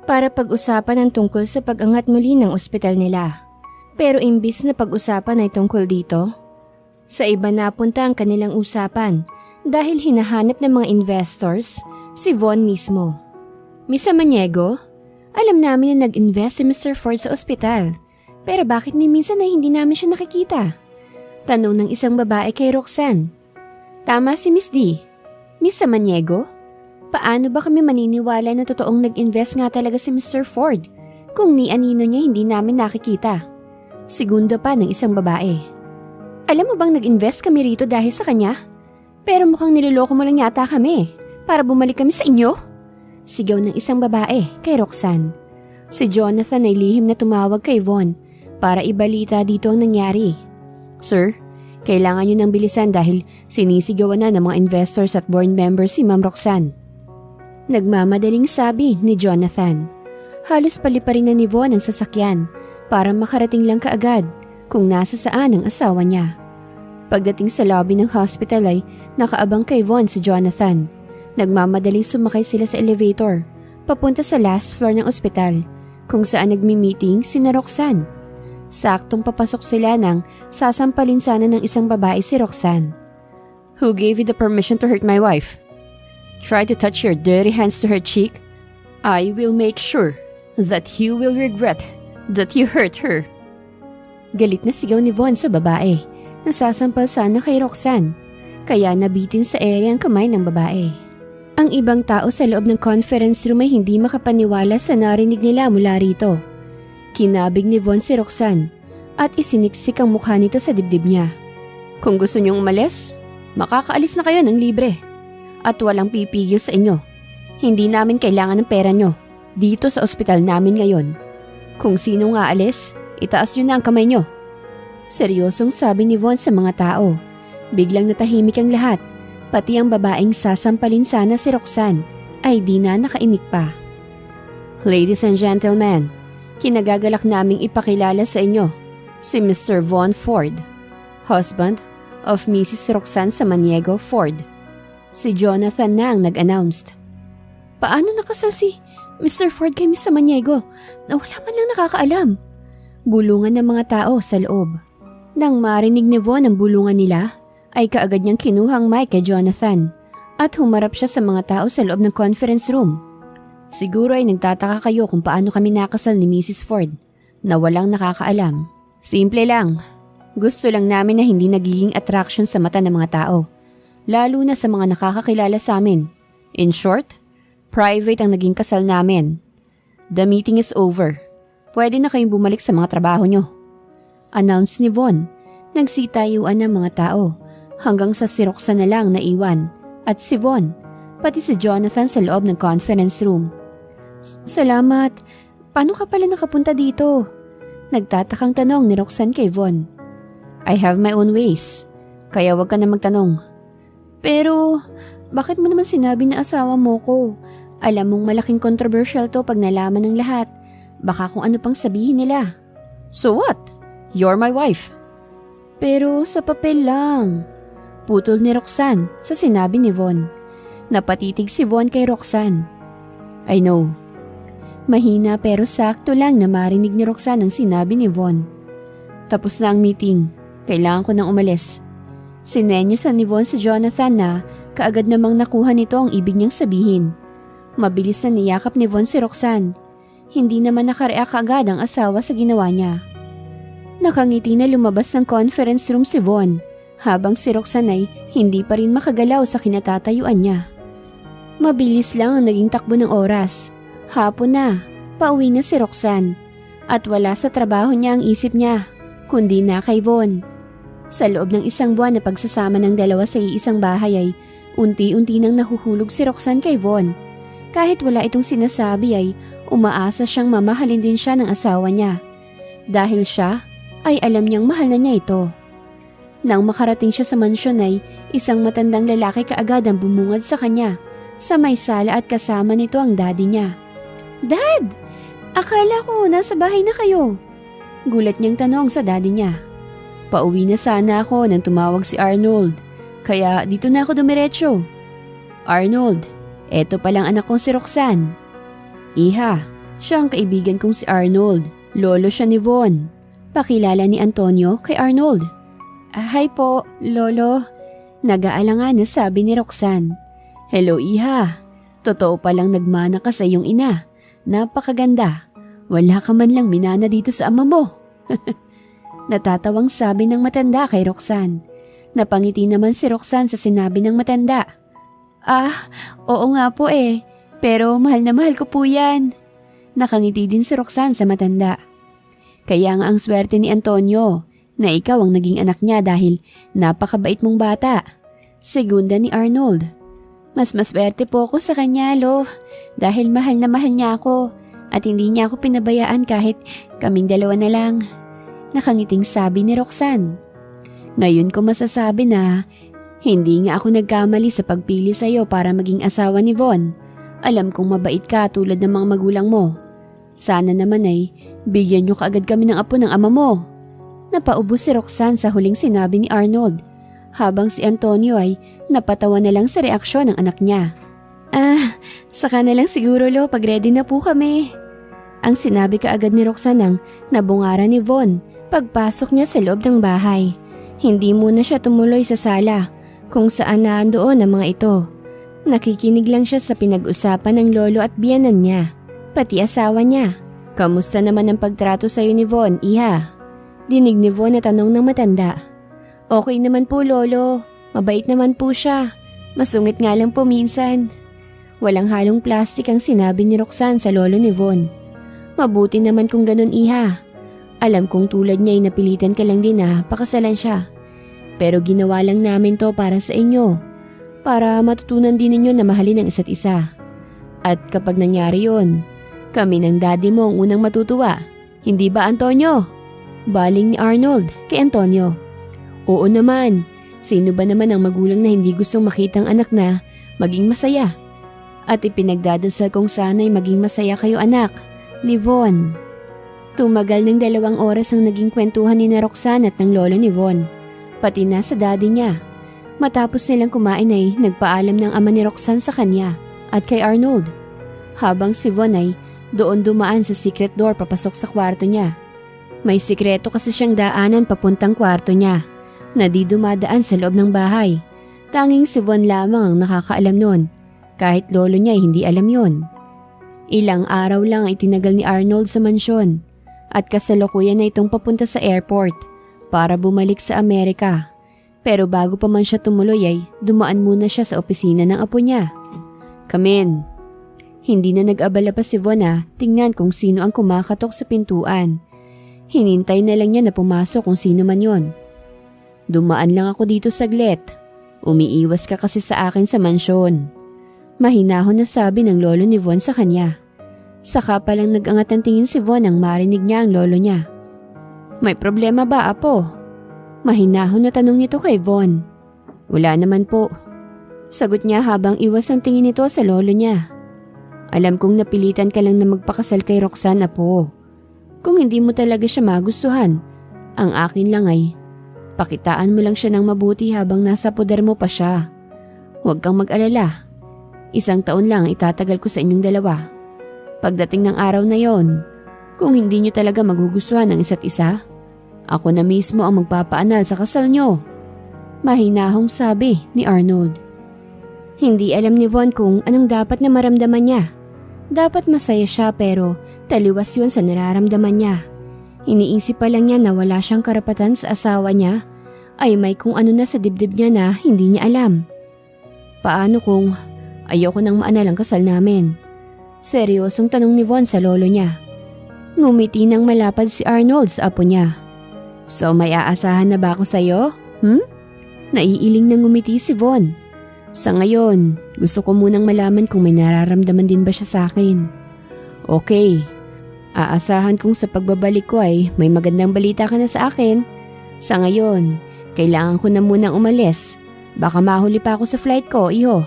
para pag-usapan ang tungkol sa pag-angat muli ng ospital nila. Pero imbis na pag-usapan ay tungkol dito, sa iba napunta ang kanilang usapan dahil hinahanap ng mga investors si Von mismo. Miss Samaniego, alam namin na nag-invest si Mr. Ford sa ospital, pero bakit ni minsan ay hindi namin siya nakikita? Tanong ng isang babae kay Roxanne. Tama si Miss D. Miss Samaniego, paano ba kami maniniwala na totoong nag-invest nga talaga si Mr. Ford kung ni anino niya hindi namin nakikita? Segundo pa ng isang babae. Alam mo bang nag-invest kami rito dahil sa kanya? Pero mukhang niloloko mo lang yata kami para bumalik kami sa inyo? Sigaw ng isang babae kay Roxanne. Si Jonathan ay lihim na tumawag kay Von para ibalita dito ang nangyari. Sir, kailangan nyo ng bilisan dahil sinisigawan na ng mga investors at board members si Ma'am Roxanne. Nagmamadaling sabi ni Jonathan. Halos paliparin na ni Von ang sasakyan para makarating lang kaagad kung nasa saan ang asawa niya. Pagdating sa lobby ng hospital ay nakaabang kay Von si Jonathan. Nagmamadaling sumakay sila sa elevator papunta sa last floor ng ospital kung saan nagmi-meeting si Roxanne. Saktong papasok sila nang sasampalin sana ng isang babae si Roxanne. Who gave you the permission to hurt my wife? Try to touch your dirty hands to her cheek. I will make sure that you will regret that you hurt her. Galit na sigaw ni Von sa babae na sasampal sana kay Roxanne, kaya nabitin sa ere ang kamay ng babae. Ang ibang tao sa loob ng conference room ay hindi makapaniwala sa narinig nila mula rito. Kinabig ni Von si Roxanne at isiniksik ang mukha nito sa dibdib niya. Kung gusto niyong umalis, makakaalis na kayo ng libre. At walang pipigil sa inyo. Hindi namin kailangan ng pera niyo dito sa ospital namin ngayon. Kung sino nga alis, itaas niyo na ang kamay niyo. Seryosong sabi ni Von sa mga tao. Biglang natahimik ang lahat, pati ang babaeng sasampalin sana si Roxanne ay di na nakaimik pa. Ladies and gentlemen, kinagagalak naming ipakilala sa inyo si Mr. Von Ford, husband of Mrs. Roxanne Samaniego Ford. Si Jonathan na ang nag-announced. Paano nakasal si Mr. Ford kay Miss Samaniego na wala man lang nakakaalam? Bulungan ng mga tao sa loob. Nang marinig ni Von ang bulungan nila, ay kaagad niyang kinuhang mic kay Jonathan at humarap siya sa mga tao sa loob ng conference room. Siguro ay nagtataka kayo kung paano kami nakasal ni Mrs. Ford na walang nakakaalam. Simple lang. Gusto lang namin na hindi nagiging attraction sa mata ng mga tao, lalo na sa mga nakakakilala sa amin. In short, private ang naging kasal namin. The meeting is over. Pwede na kayong bumalik sa mga trabaho nyo. Announce ni Von. Nagsitayuan ng mga tao hanggang sa si Roxanne na lang naiwan at si Von, pati si Jonathan sa loob ng conference room. Salamat. Paano ka pala nakapunta dito? Nagtatakang tanong ni Roxanne kay Von. I have my own ways, kaya wag ka na magtanong. Pero, bakit mo naman sinabi na asawa mo ko? Alam mong malaking controversial to pag nalaman ng lahat. Baka kung ano pang sabihin nila. So what? You're my wife. Pero sa papel lang. Putol ni Roxanne sa sinabi ni Von. Napatitig si Von kay Roxanne. I know. Mahina pero sakto lang na marinig ni Roxanne ang sinabi ni Von. Tapos na ang meeting. Kailangan ko nang umalis. Sinenyosan ni Von si Jonathan na kaagad namang nakuha nito ang ibig niyang sabihin. Mabilis na niyakap ni Von si Roxanne. Hindi naman nakareact agad ang asawa sa ginawa niya. Nakangiti na lumabas ng conference room si Von habang si Roxanne ay hindi pa rin makagalaw sa kinatatayuan niya. Mabilis lang ang naging takbo ng oras. Hapon na, pauwi na si Roxanne at wala sa trabaho niya ang isip niya kundi na kay Von. Sa loob ng isang buwan na pagsasama ng dalawa sa iisang bahay ay unti-unti nang nahuhulog si Roxanne kay Von. Kahit wala itong sinasabi ay umaasa siyang mamahalin din siya ng asawa niya. Dahil siya ay alam niyang mahal na niya ito. Nang makarating siya sa mansyon ay isang matandang lalaki kaagad ang bumungad sa kanya sa may sala at kasama nito ang daddy niya. "Dad! Akala ko nasa bahay na kayo." Gulat niyang tanong sa daddy niya. "Pauwi na sana ako nang tumawag si Arnold, kaya dito na ako dumiretso." "Arnold, eto palang anak kong si Roxanne." "Iha, siya ang kaibigan kong si Arnold. Lolo siya ni Von." Pakilala ni Antonio kay Arnold. "Hi po, Lolo." Nag-aalangan na sabi ni Roxanne. "Hello, Iha. Totoo palang nagmana ka sa iyong ina. Napakaganda. Wala ka man lang minana dito sa ama mo." Natatawang sabi ng matanda kay Roxanne. Napangiti naman si Roxanne sa sinabi ng matanda. Oo nga po eh. Pero mahal na mahal ko po yan." Nakangiti din si Roxanne sa matanda. "Kaya nga ang swerte ni Antonio na ikaw ang naging anak niya dahil napakabait mong bata." Segunda ni Arnold. Mas maswerte po ako sa kanya, Lo, dahil mahal na mahal niya ako at hindi niya ako pinabayaan kahit kaming dalawa na lang." Nakangiting sabi ni Roxanne. "Ngayon ko masasabi na hindi nga ako nagkamali sa pagpili sa iyo para maging asawa ni Von. Alam kong mabait ka tulad ng mga magulang mo. Sana naman ay bigyan niyo kaagad kami ng apo ng ama mo." Napaubos si Roxanne sa huling sinabi ni Arnold, habang si Antonio ay napatawa na lang sa reaksyon ng anak niya. Saka na lang siguro, Lo, pag ready na po kami." Ang sinabi kaagad ni Roxanne nang nabungara ni Von pagpasok niya sa loob ng bahay. Hindi muna siya tumuloy sa sala kung saan naandoon ang mga ito. Nakikinig lang siya sa pinag-usapan ng lolo at biyenan niya, pati asawa niya. "Kamusta naman ang pagtrato sa'yo ni Von, Iha?" Dinig ni Von na tanong ng matanda. "Okay naman po, Lolo. Mabait naman po siya. Masungit nga lang po minsan." Walang halong plastik ang sinabi ni Roxanne sa lolo ni Von. "Mabuti naman kung ganun, Iha. Alam kong tulad niya ay napilitan ka lang din na pakasalan siya. Pero ginawa lang namin to para sa inyo. Para matutunan din ninyo na mahalin ang isa't isa. At kapag nangyari yon, kami ng daddy mo ang unang matutuwa. Hindi ba, Antonio?" Baling ni Arnold kay Antonio. "Oo naman. Sino ba naman ang magulang na hindi gustong makitang anak na maging masaya? At ipinagdadasal kong sana'y maging masaya kayo, anak," ni Von. Tumagal ng 2 oras ang naging kwentuhan ni na Roxanne at ng lolo ni Von, pati na sa daddy niya. Matapos nilang kumain ay nagpaalam ng ama ni Roxanne sa kanya at kay Arnold, habang si Von ay doon dumaan sa secret door papasok sa kwarto niya. May sikreto kasi siyang daanan papuntang kwarto niya na di dumadaan sa loob ng bahay. Tanging si Von lamang ang nakakaalam nun, kahit lolo niya ay hindi alam yon. Ilang araw lang ay tinagal ni Arnold sa mansyon at kasalukuyan na itong papunta sa airport para bumalik sa Amerika. Pero bago pa man siya tumuloy ay dumaan muna siya sa opisina ng apo niya. "Come in." Hindi na nag-abala pa si Von na tingnan kung sino ang kumakatok sa pintuan. Hinintay na lang niya na pumasok kung sino man yon. "Dumaan lang ako dito saglit. Umiiwas ka kasi sa akin sa mansyon." Mahinahon na sabi ng lolo ni Von sa kanya. Saka palang nag-angat ng tingin si Von nang marinig niya ang lolo niya. "May problema ba, apo?" Mahinahon na tanong nito kay Von. "Wala naman po." Sagot niya habang iwas ang tingin nito sa lolo niya. "Alam kong napilitan ka lang na magpakasal kay Roxanne, apo. Kung hindi mo talaga siya magustuhan, ang akin lang ay pakitaan mo lang siya ng mabuti habang nasa poder mo pa siya. Huwag kang mag-alala. 1 taon lang itatagal ko sa inyong dalawa. Pagdating ng araw na yon, kung hindi niyo talaga magugustuhan ng isa't isa, ako na mismo ang magpapaanal sa kasal niyo." Mahinahong sabi ni Arnold. Hindi alam ni Von kung anong dapat na maramdaman niya. Dapat masaya siya pero taliwas yun sa nararamdaman niya. Iniisip pa lang niya na wala siyang karapatan sa asawa niya, ay may kung ano na sa dibdib niya na hindi niya alam. "Paano kung ayoko nang maanal ang kasal namin?" Seryosong tanong ni Von sa lolo niya. Ngumiti ng malapad si Arnold sa apo niya. "So may aasahan na ba ako sa'yo? Naiiling na ngumiti si Von.
Sa ngayon, gusto ko munang malaman kung may nararamdaman din ba siya sa akin. Okay, aasahan kong sa pagbabalik ko ay may magandang balita ka na sa akin. Sa ngayon, kailangan ko na munang umalis. Baka mahuli pa ako sa flight ko, iho.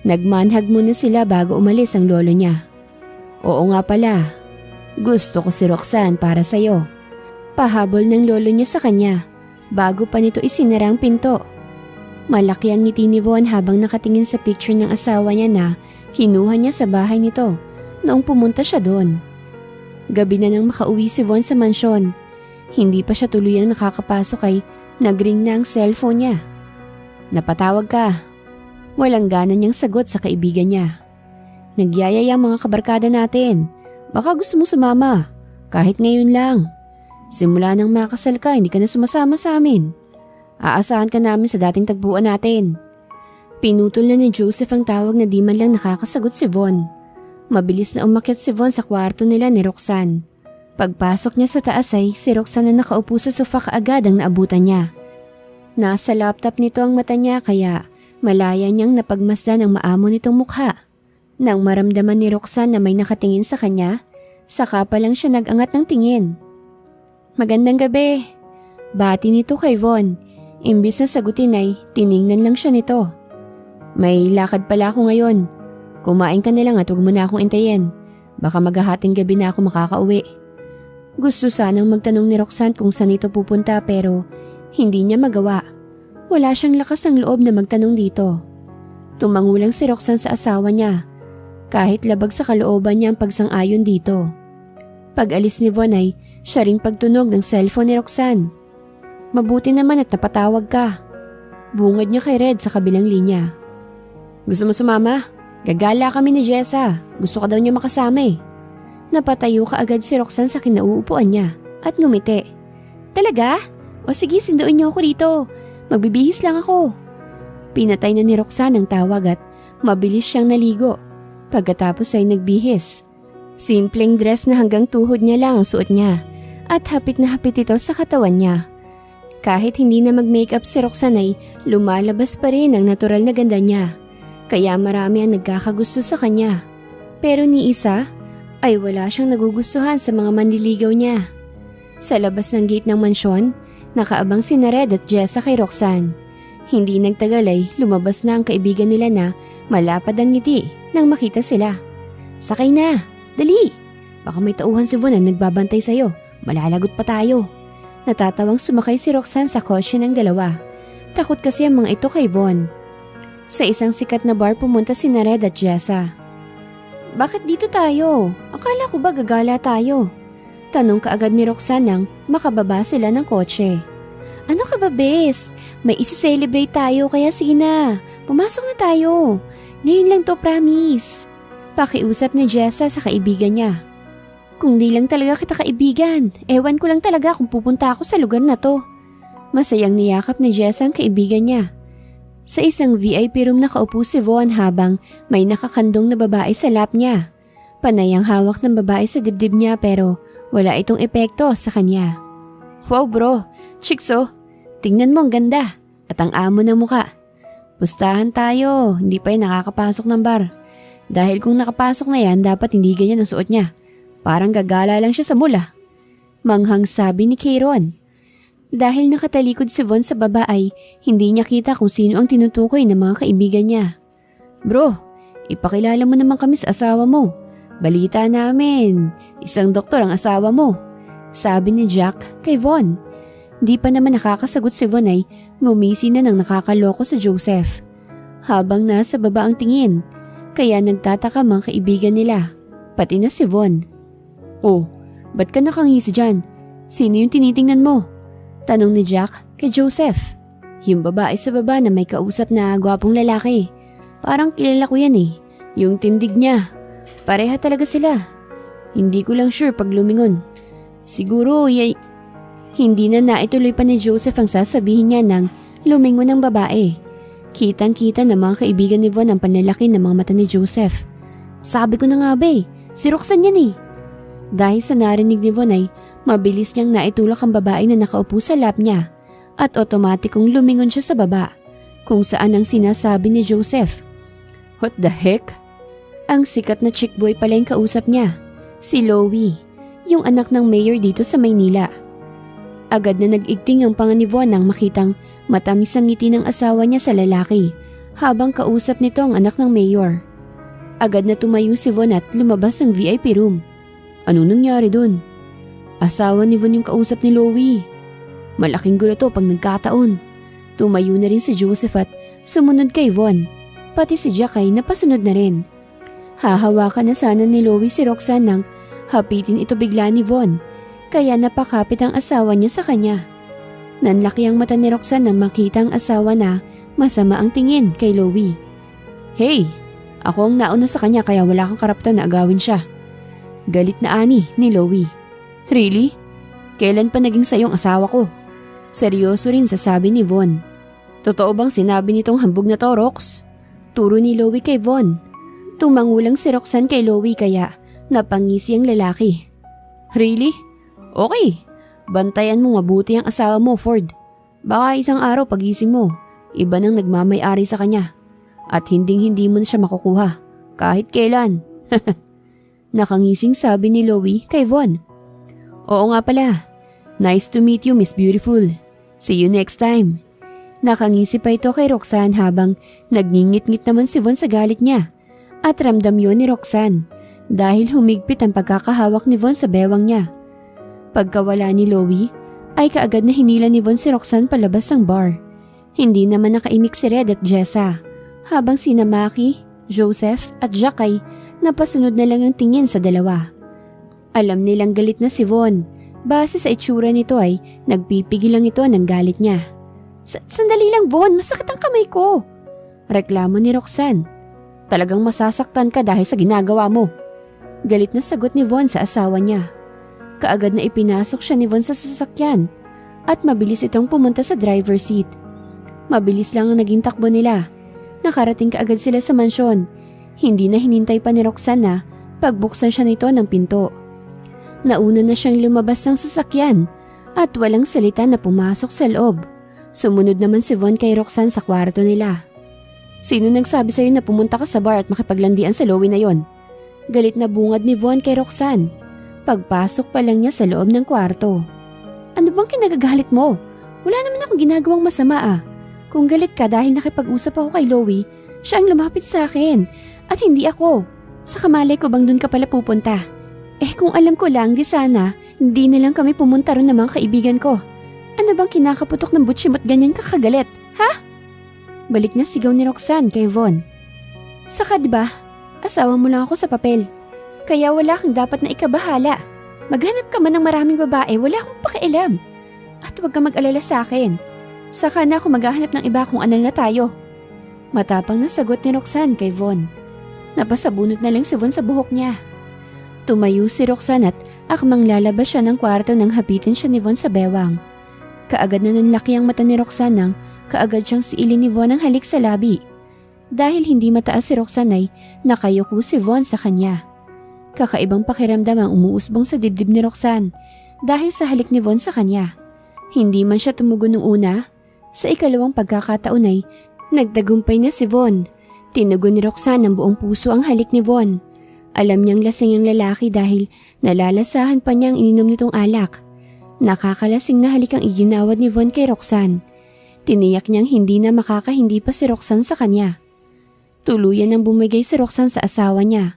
Nagmanhag muna sila bago umalis ang lolo niya. Oo nga pala, gusto ko si Roxanne para sa'yo. Pahabol ng lolo niya sa kanya bago pa nito isinara ang pinto. Malaki ang ngiti ni Von habang nakatingin sa picture ng asawa niya na kinuha niya sa bahay nito noong pumunta siya doon. Gabi na nang makauwi si Von sa mansyon. Hindi pa siya tuluyang nakakapasok ay nagring na ang cellphone niya. Napatawag ka. Walang gana niyang sagot sa kaibigan niya. Nagyayaya ang mga kabarkada natin. Baka gusto mo sumama. Kahit ngayon lang. Simula nang makasal ka, hindi ka na sumasama sa amin. Aasahan ka namin sa dating tagpuan natin. Pinutol na ni Joseph ang tawag na di man lang nakakasagot si Von. Mabilis na umakyat si Von sa kwarto nila ni Roxanne. Pagpasok niya sa taas ay si Roxanne na nakaupo sa sofa kaagad ang naabutan niya. Nasa laptop nito ang mata niya kaya malaya niyang napagmasdan ang maamo nitong mukha. Nang maramdaman ni Roxanne na may nakatingin sa kanya, saka pa lang siya nagangat ng tingin. Magandang gabi. Bati nito kay Von. Imbis na sagutin ay tiningnan lang siya nito. May lakad pala ako ngayon. Kumain ka na lang at huwag mo na akong intayin. Baka maghahating gabi na ako makakauwi. Gusto sanang magtanong ni Roxanne kung saan ito pupunta pero hindi niya magawa. Wala siyang lakas ng loob na magtanong dito. Tumangulang si Roxanne sa asawa niya. Kahit labag sa kalooban niya ang pagsang-ayon dito. Pag-alis ni Von ay siya ring pagtunog ng cellphone ni Roxanne. Mabuti naman at napatawag ka. Bungad niya kay Red sa kabilang linya. Gusto mo sumama? Gagala kami ni Jessa. Gusto ka daw niya makasama eh. Napatayo ka agad si Roxanne sa kinauupuan niya at ngumiti. Talaga? O sige, sindoon niyo ako dito. Magbibihis lang ako. Pinatay na ni Roxanne ang tawag at mabilis siyang naligo. Pagkatapos ay nagbihis. Simpleng dress na hanggang tuhod niya lang ang suot niya at hapit na hapit ito sa katawan niya. Kahit hindi na mag-makeup si Roxanne ay lumalabas pa rin ang natural na ganda niya. Kaya marami ang nagkakagusto sa kanya. Pero ni isa ay wala siyang nagugustuhan sa mga manliligaw niya. Sa labas ng gate ng mansyon, nakaabang si Red at Jessa kay Roxanne. Hindi nagtagal ay lumabas na ang kaibigan nila na malapad ang ngiti nang makita sila. Sakay na! Dali! Baka may tauhan si Von na nagbabantay sa'yo. Malalagot pa tayo. Natatawang sumakay si Roxanne sa kotse ng dalawa. Takot kasi ang mga ito kay Von. Sa isang sikat na bar pumunta si Red at Jessa. Bakit dito tayo? Akala ko ba gagala tayo? Tanong kaagad ni Roxanne nang makababa sila ng kotse. Ano ka ba, bes? May isi-celebrate tayo kaya sige na. Pumasok na tayo. Ngayon lang to, promise. Pakiusap ni Jessa sa kaibigan niya. Kung di lang talaga kita kaibigan, ewan ko lang talaga kung pupunta ako sa lugar na to. Masayang niyakap ni Jessa ang kaibigan niya. Sa isang VIP room nakaupo si Von habang may nakakandong na babae sa lap niya. Panay ang hawak ng babae sa dibdib niya pero wala itong epekto sa kanya. Wow bro, chicks oh. Tingnan mo ang ganda at ang amo ng muka. Pustahan tayo, hindi pa yan nakakapasok ng bar. Dahil kung nakapasok na yan, dapat hindi ganyan ang suot niya. Parang gagala lang siya sa mula. Manghang sabi ni Kayron. Dahil nakatalikod si Von sa baba ay hindi niya kita kung sino ang tinutukoy ng mga kaibigan niya. Bro, ipakilala mo naman kami sa asawa mo. Balita namin, isang doktor ang asawa mo. Sabi ni Jack kay Von. Di pa naman nakakasagot si Von ay ngumisi na ng nakakaloko sa Joseph. Habang nasa baba ang tingin, kaya nagtataka mga kaibigan nila, pati na si Von. Oh, ba't ka nakangisi dyan? Sino yung tinitingnan mo? Tanong ni Jack kay Joseph. Yung babae sa baba na may kausap na gwapong lalaki. Parang kilala ko yan eh. Yung tindig niya. Pareha talaga sila. Hindi ko lang sure pag lumingon. Siguro hindi na naituloy pa ni Joseph ang sasabihin niya nang lumingon ng babae. Kitang-kita ng mga kaibigan ni Von ang panlalaki ng mga mata ni Joseph. Sabi ko na nga ba si Roxanne yan eh. Dahil sa narinig ni Von ay mabilis niyang naitulak ang babae na nakaupo sa lap niya at otomatikong lumingon siya sa baba.
kung saan ang sinasabi ni Joseph. What the heck? Ang sikat na chick boy pala yung kausap niya, si Louie, yung anak ng mayor dito sa Maynila. Agad na nag-igting ang panga ni Von nang makitang matamis ang ngiti ng asawa niya sa lalaki habang kausap nito ang anak ng mayor. Agad na tumayo si Von at lumabas ng VIP room. Ano nangyari dun? Asawa ni Von yung kausap ni Louie. Malaking gulo to pag nagkataon. Tumayo na rin si Joseph at sumunod kay Von. Pati si Jack ay napasunod na rin. Hahawakan na sana ni Louie si Roxanne nang hapitin ito bigla ni Von. Kaya napakapit ang asawa niya sa kanya. Nanlaki ang mata ni Roxanne nang makita ang asawa na masama ang tingin kay Louie. Hey, ako ang nauna sa kanya kaya wala kang karapatan na agawin siya. Galit na ani ni Louie. Really? Kailan pa naging sayong asawa ko? Seryoso rin sasabi ni Von. Totoo bang sinabi nitong hambog na to, Rox? Turo ni Louie kay Von. Tumangulang si Roxanne kay Louie kaya napangisi ang lalaki. Really? Okay, bantayan mo mabuti ang asawa mo, Ford. Baka isang araw pagising mo, iba nang nagmamay-ari sa kanya. At hinding-hindi mo na siya makukuha, kahit kailan. Nakangising sabi ni Louie kay Von. Oo nga pala. Nice to meet you, Miss Beautiful. See you next time. Nakangisi pa ito kay Roxanne habang nagngingit-ngit naman si Von sa galit niya. At ramdam yun ni Roxanne dahil humigpit ang pagkakahawak ni Von sa bewang niya. Pagkawala ni Louie, ay kaagad na hinila ni Von si Roxanne palabas ng bar. Hindi naman nakaimik si Red at Jessa, habang sina Maki, Joseph at Jack ay napasunod na lang ang tingin sa dalawa. Alam nilang galit na si Von, base sa itsura nito ay nagpipigil lang ito ng galit niya. Sandali lang Von, masakit ang kamay ko. Reklamo ni Roxanne. Talagang masasaktan ka dahil sa ginagawa mo. Galit na sagot ni Von sa asawa niya. Kaagad na ipinasok siya ni Von sa sasakyan at mabilis itong pumunta sa driver seat. Mabilis lang ang naging takbo nila. Nakarating kaagad sila sa mansyon. Hindi na hinintay pa ni Roxanne na pagbuksan siya nito ng pinto. Nauna na siyang lumabas ng sasakyan at walang salita na pumasok sa loob. Sumunod naman si Von kay Roxanne sa kwarto nila. Sino nagsabi sa'yo na pumunta ka sa bar at makipaglandian sa Louie na yon? Galit na bungad ni Von kay Roxanne. Pagpasok pa lang niya sa loob ng kwarto. Ano bang kinagagalit mo? Wala naman akong ginagawang masama ah. Kung galit ka dahil nakipag-usap ako kay Louie, siya ang lumapit sa akin at hindi ako. Sa kamalay ko bang dun ka pala pupunta? Kung alam ko lang di sana, hindi na lang kami pumunta ron ng mga kaibigan ko. Ano bang kinakaputok ng butsimot ganyan kakagalit, ha? Balik na sigaw ni Roxanne kay Von. Saka diba, asawa mo lang ako sa papel. Kaya wala kang dapat na ikabahala. Maghanap ka man ng maraming babae, wala akong pakialam. At huwag kang mag-alala sa akin. Saka na ako maghahanap ng iba kung anal na tayo. Matapang na sagot ni Roxanne kay Von. Napasabunot na lang si Von sa buhok niya. Tumayo si Roxanne at akmang lalabas siya ng kwarto nang hapitin siya ni Von sa bewang. Kaagad na nanlaki ang mata ni Roxanne nang kaagad siyang siilin ni Von ang halik sa labi. Dahil hindi mataas si Roxanne ay nakayuko si Von sa kanya. Kakaibang pakiramdam ang umuusbong sa dibdib ni Roxanne dahil sa halik ni Von sa kanya. Hindi man siya tumugon nung una, sa ikalawang pagkakataon ay nagdagumpay na si Von. Tinugon ni Roxanne ng buong puso ang halik ni Von. Alam niyang lasing ang lalaki dahil nalalasahan pa niyang ininom nitong alak. Nakakalasing na halik ang iginawad ni Von kay Roxanne. Tiniyak niyang hindi na makakahindi pa si Roxanne sa kanya. Tuluyan ang bumigay si Roxanne sa asawa niya.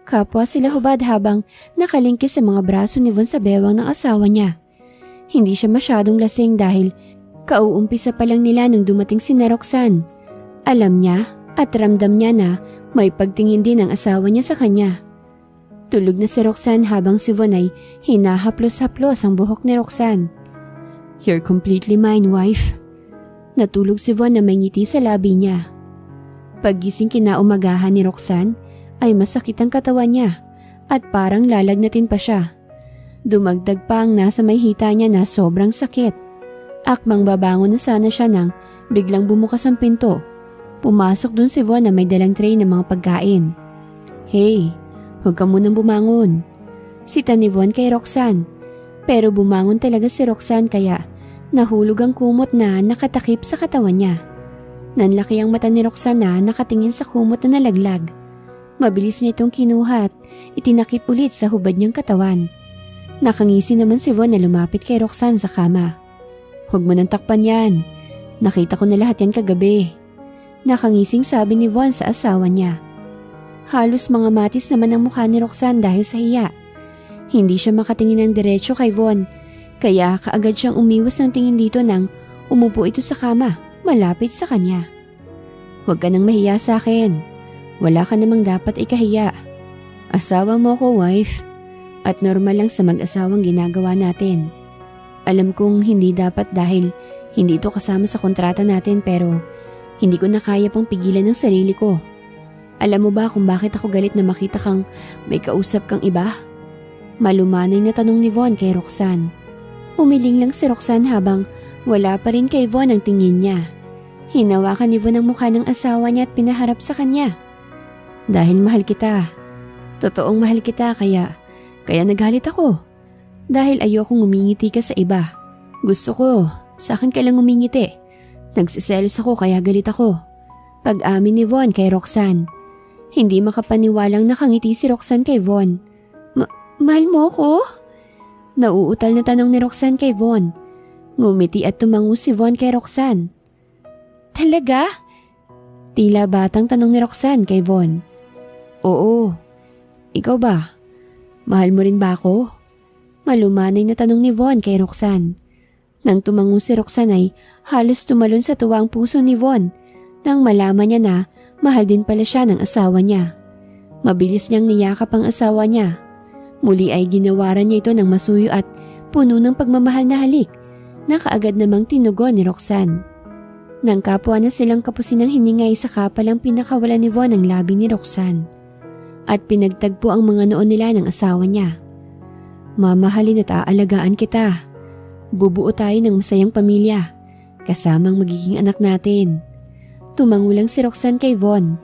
Kapwa sila hubad habang nakalingkis sa mga braso ni Von sa bewang ng asawa niya. Hindi siya masyadong lasing dahil kauumpisa pa lang nila nung dumating si Roxanne. Alam niya at ramdam niya na may pagtingin din ang asawa niya sa kanya. Tulog na si Roxanne habang si Von ay hinahaplos-haplos ang buhok ni Roxanne. You're completely mine, wife. Natulog si Von na may ngiti sa labi niya. Paggising kinaumagahan ni Roxanne, ay masakit ang katawan niya at parang lalagnatin pa siya. Dumagdag pa ang nasa may hita niya na sobrang sakit. Akmang babangon na sana siya nang biglang bumukas ang pinto. Pumasok dun si Von na may dalang tray ng mga pagkain. Hey, huwag ka munang bumangon. Sita ni Von kay Roxanne. Pero bumangon talaga si Roxanne kaya nahulog ang kumot na nakatakip sa katawan niya. Nanlaki ang mata ni Roxanne na nakatingin sa kumot na nalaglag. Mabilis niya itong kinuha at itinakip ulit sa hubad niyang katawan. Nakangisi naman si Von na lumapit kay Roxanne sa kama. "Huwag mo nang takpan yan. Nakita ko na lahat yan kagabi." Nakangising sabi ni Von sa asawa niya. Halos mga matis naman ang mukha ni Roxanne dahil sa hiya. Hindi siya makatingin ng diretsyo kay Von, kaya kaagad siyang umiwas ng tingin dito nang umupo ito sa kama, malapit sa kanya. "Huwag ka nang mahiya sa akin. Wala ka namang dapat ikahiya. Asawa mo ko, wife. At normal lang sa mag-asawang ginagawa natin. Alam kong hindi dapat dahil hindi ito kasama sa kontrata natin pero hindi ko na kaya pang pigilan ng sarili ko. Alam mo ba kung bakit ako galit na makita kang may kausap kang iba?" Malumanay na tanong ni Von kay Roxanne. Umiling lang si Roxanne habang wala pa rin kay Von ang tingin niya. Hinawakan ni Von ang mukha ng asawa niya at pinaharap sa kanya. "Dahil mahal kita. Totoong mahal kita kaya nagalit ako. Dahil ayokong umingiti ka sa iba. Gusto ko, sa akin ka lang umingiti. Nagsiselos ako kaya galit ako." Pag-amin ni Von kay Roxanne. Hindi makapaniwalang nakangiti si Roxanne kay Von. Mahal mo ko?" Nauutal na tanong ni Roxanne kay Von. Ngumiti at tumango si Von kay Roxanne. "Talaga?" Tila batang tanong ni Roxanne kay Von. "Oo. Ikaw ba? Mahal mo rin ba ako?" Malumanay na tanong ni Von kay Roxanne. Nang tumango si Roxanne ay halos tumalon sa tuwa ang puso ni Von nang malaman niya na mahal din pala siya ng asawa niya. Mabilis niyang niyakap ang asawa niya. Muli ay ginawaran niya ito ng masuyo at puno ng pagmamahal na halik na kaagad namang tinugon ni Roxanne. Nang kapwa na silang kapusin ng hiningay sa kapalang pinakawala ni Von ang labi ni Roxanne at pinagtagpo ang mga noon nila ng asawa niya. "Mamahalin at aalagaan kita. Bubuo tayo ng masayang pamilya, kasamang magiging anak natin." Tumango lang si Roxanne kay Von.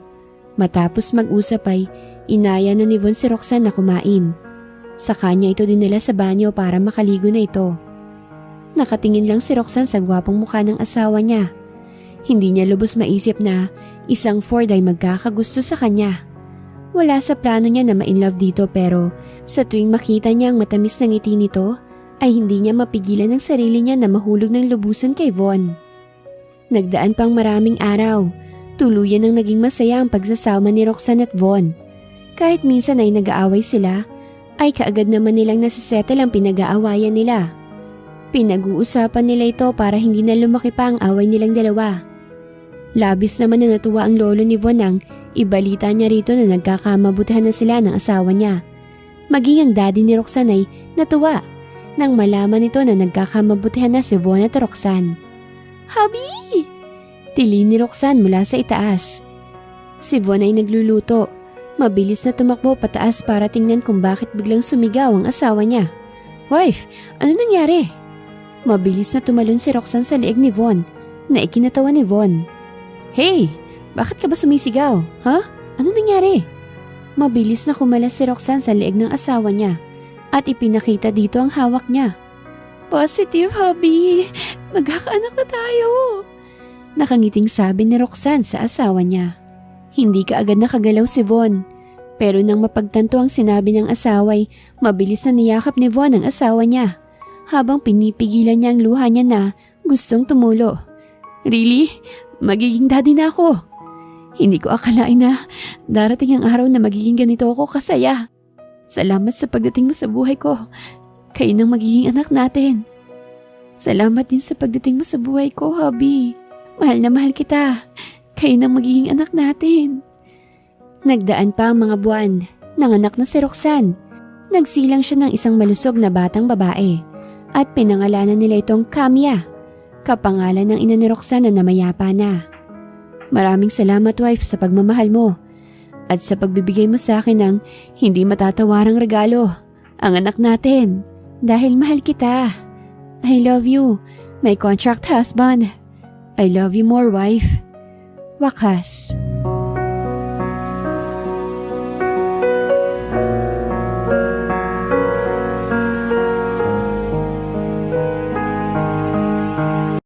Matapos mag-usap ay inaya na ni Von si Roxanne na kumain. Sa kanya ito dinala sa banyo para makaligo na ito. Nakatingin lang si Roxanne sa gwapong mukha ng asawa niya. Hindi niya lubos maisip na isang Ford ay magkakagusto sa kanya. Wala sa plano niya na ma-inlove dito pero sa tuwing makita niya ang matamis na ngiti nito ay hindi niya mapigilan ang sarili niya na mahulog ng lubusan kay Von. Nagdaan pang maraming araw, tuluyan ang naging masaya ang pagsasama ni Roxanne at Von. Kahit minsan ay nag-aaway sila, ay kaagad naman nilang nasisettle ang pinag-aawayan nila. Pinag-uusapan nila ito para hindi na lumaki pa ang away nilang dalawa. Labis naman na natuwa ang lolo ni Von nang ibalita niya rito na nagkakamabutihan na sila ng asawa niya. Maging ang daddy ni Roxanne ay natuwa nang malaman nito na nagkakamabutihan na si Von at Roxanne. "Habi!" Tili ni Roxanne mula sa itaas. Si Von ay nagluluto. Mabilis na tumakbo pataas para tingnan kung bakit biglang sumigaw ang asawa niya. "Wife, ano nangyari?" Mabilis na tumalon si Roxanne sa leeg ni Von na ikinatawa ni Von. "Hey, bakit ka ba sumisigaw? Ha? Ano nangyari?" Mabilis na kumalas si Roxanne sa leeg ng asawa niya at ipinakita dito ang hawak niya. "Positive, hubby. Magkakaanak na tayo." Nakangiting sabi ni Roxanne sa asawa niya. Hindi kaagad nakagalaw si Von. Pero nang mapagtanto ang sinabi ng asaway, mabilis na niyakap ni Von ang asawa niya habang pinipigilan niya ang luha niya na gustong tumulo. "Really? Magiging daddy na ako. Hindi ko akalain na darating ang araw na magiging ganito ako kasaya. Salamat sa pagdating mo sa buhay ko. Kayo nang magiging anak natin. Salamat din sa pagdating mo sa buhay ko, hubby. Mahal na mahal kita. Kayo nang magiging anak natin." Nagdaan pa ang mga buwan. Nanganak na si Roxanne. Nagsilang siya ng isang malusog na batang babae at pinangalanan nila itong Kamya, kapangalan ng ina ni Roxanne na namayapa na. "Maraming salamat, wife, sa pagmamahal mo at sa pagbibigay mo sa akin ng hindi matatawarang regalo, ang anak natin. Dahil mahal kita. I love you, my contract husband. I love you more, wife." Wakas.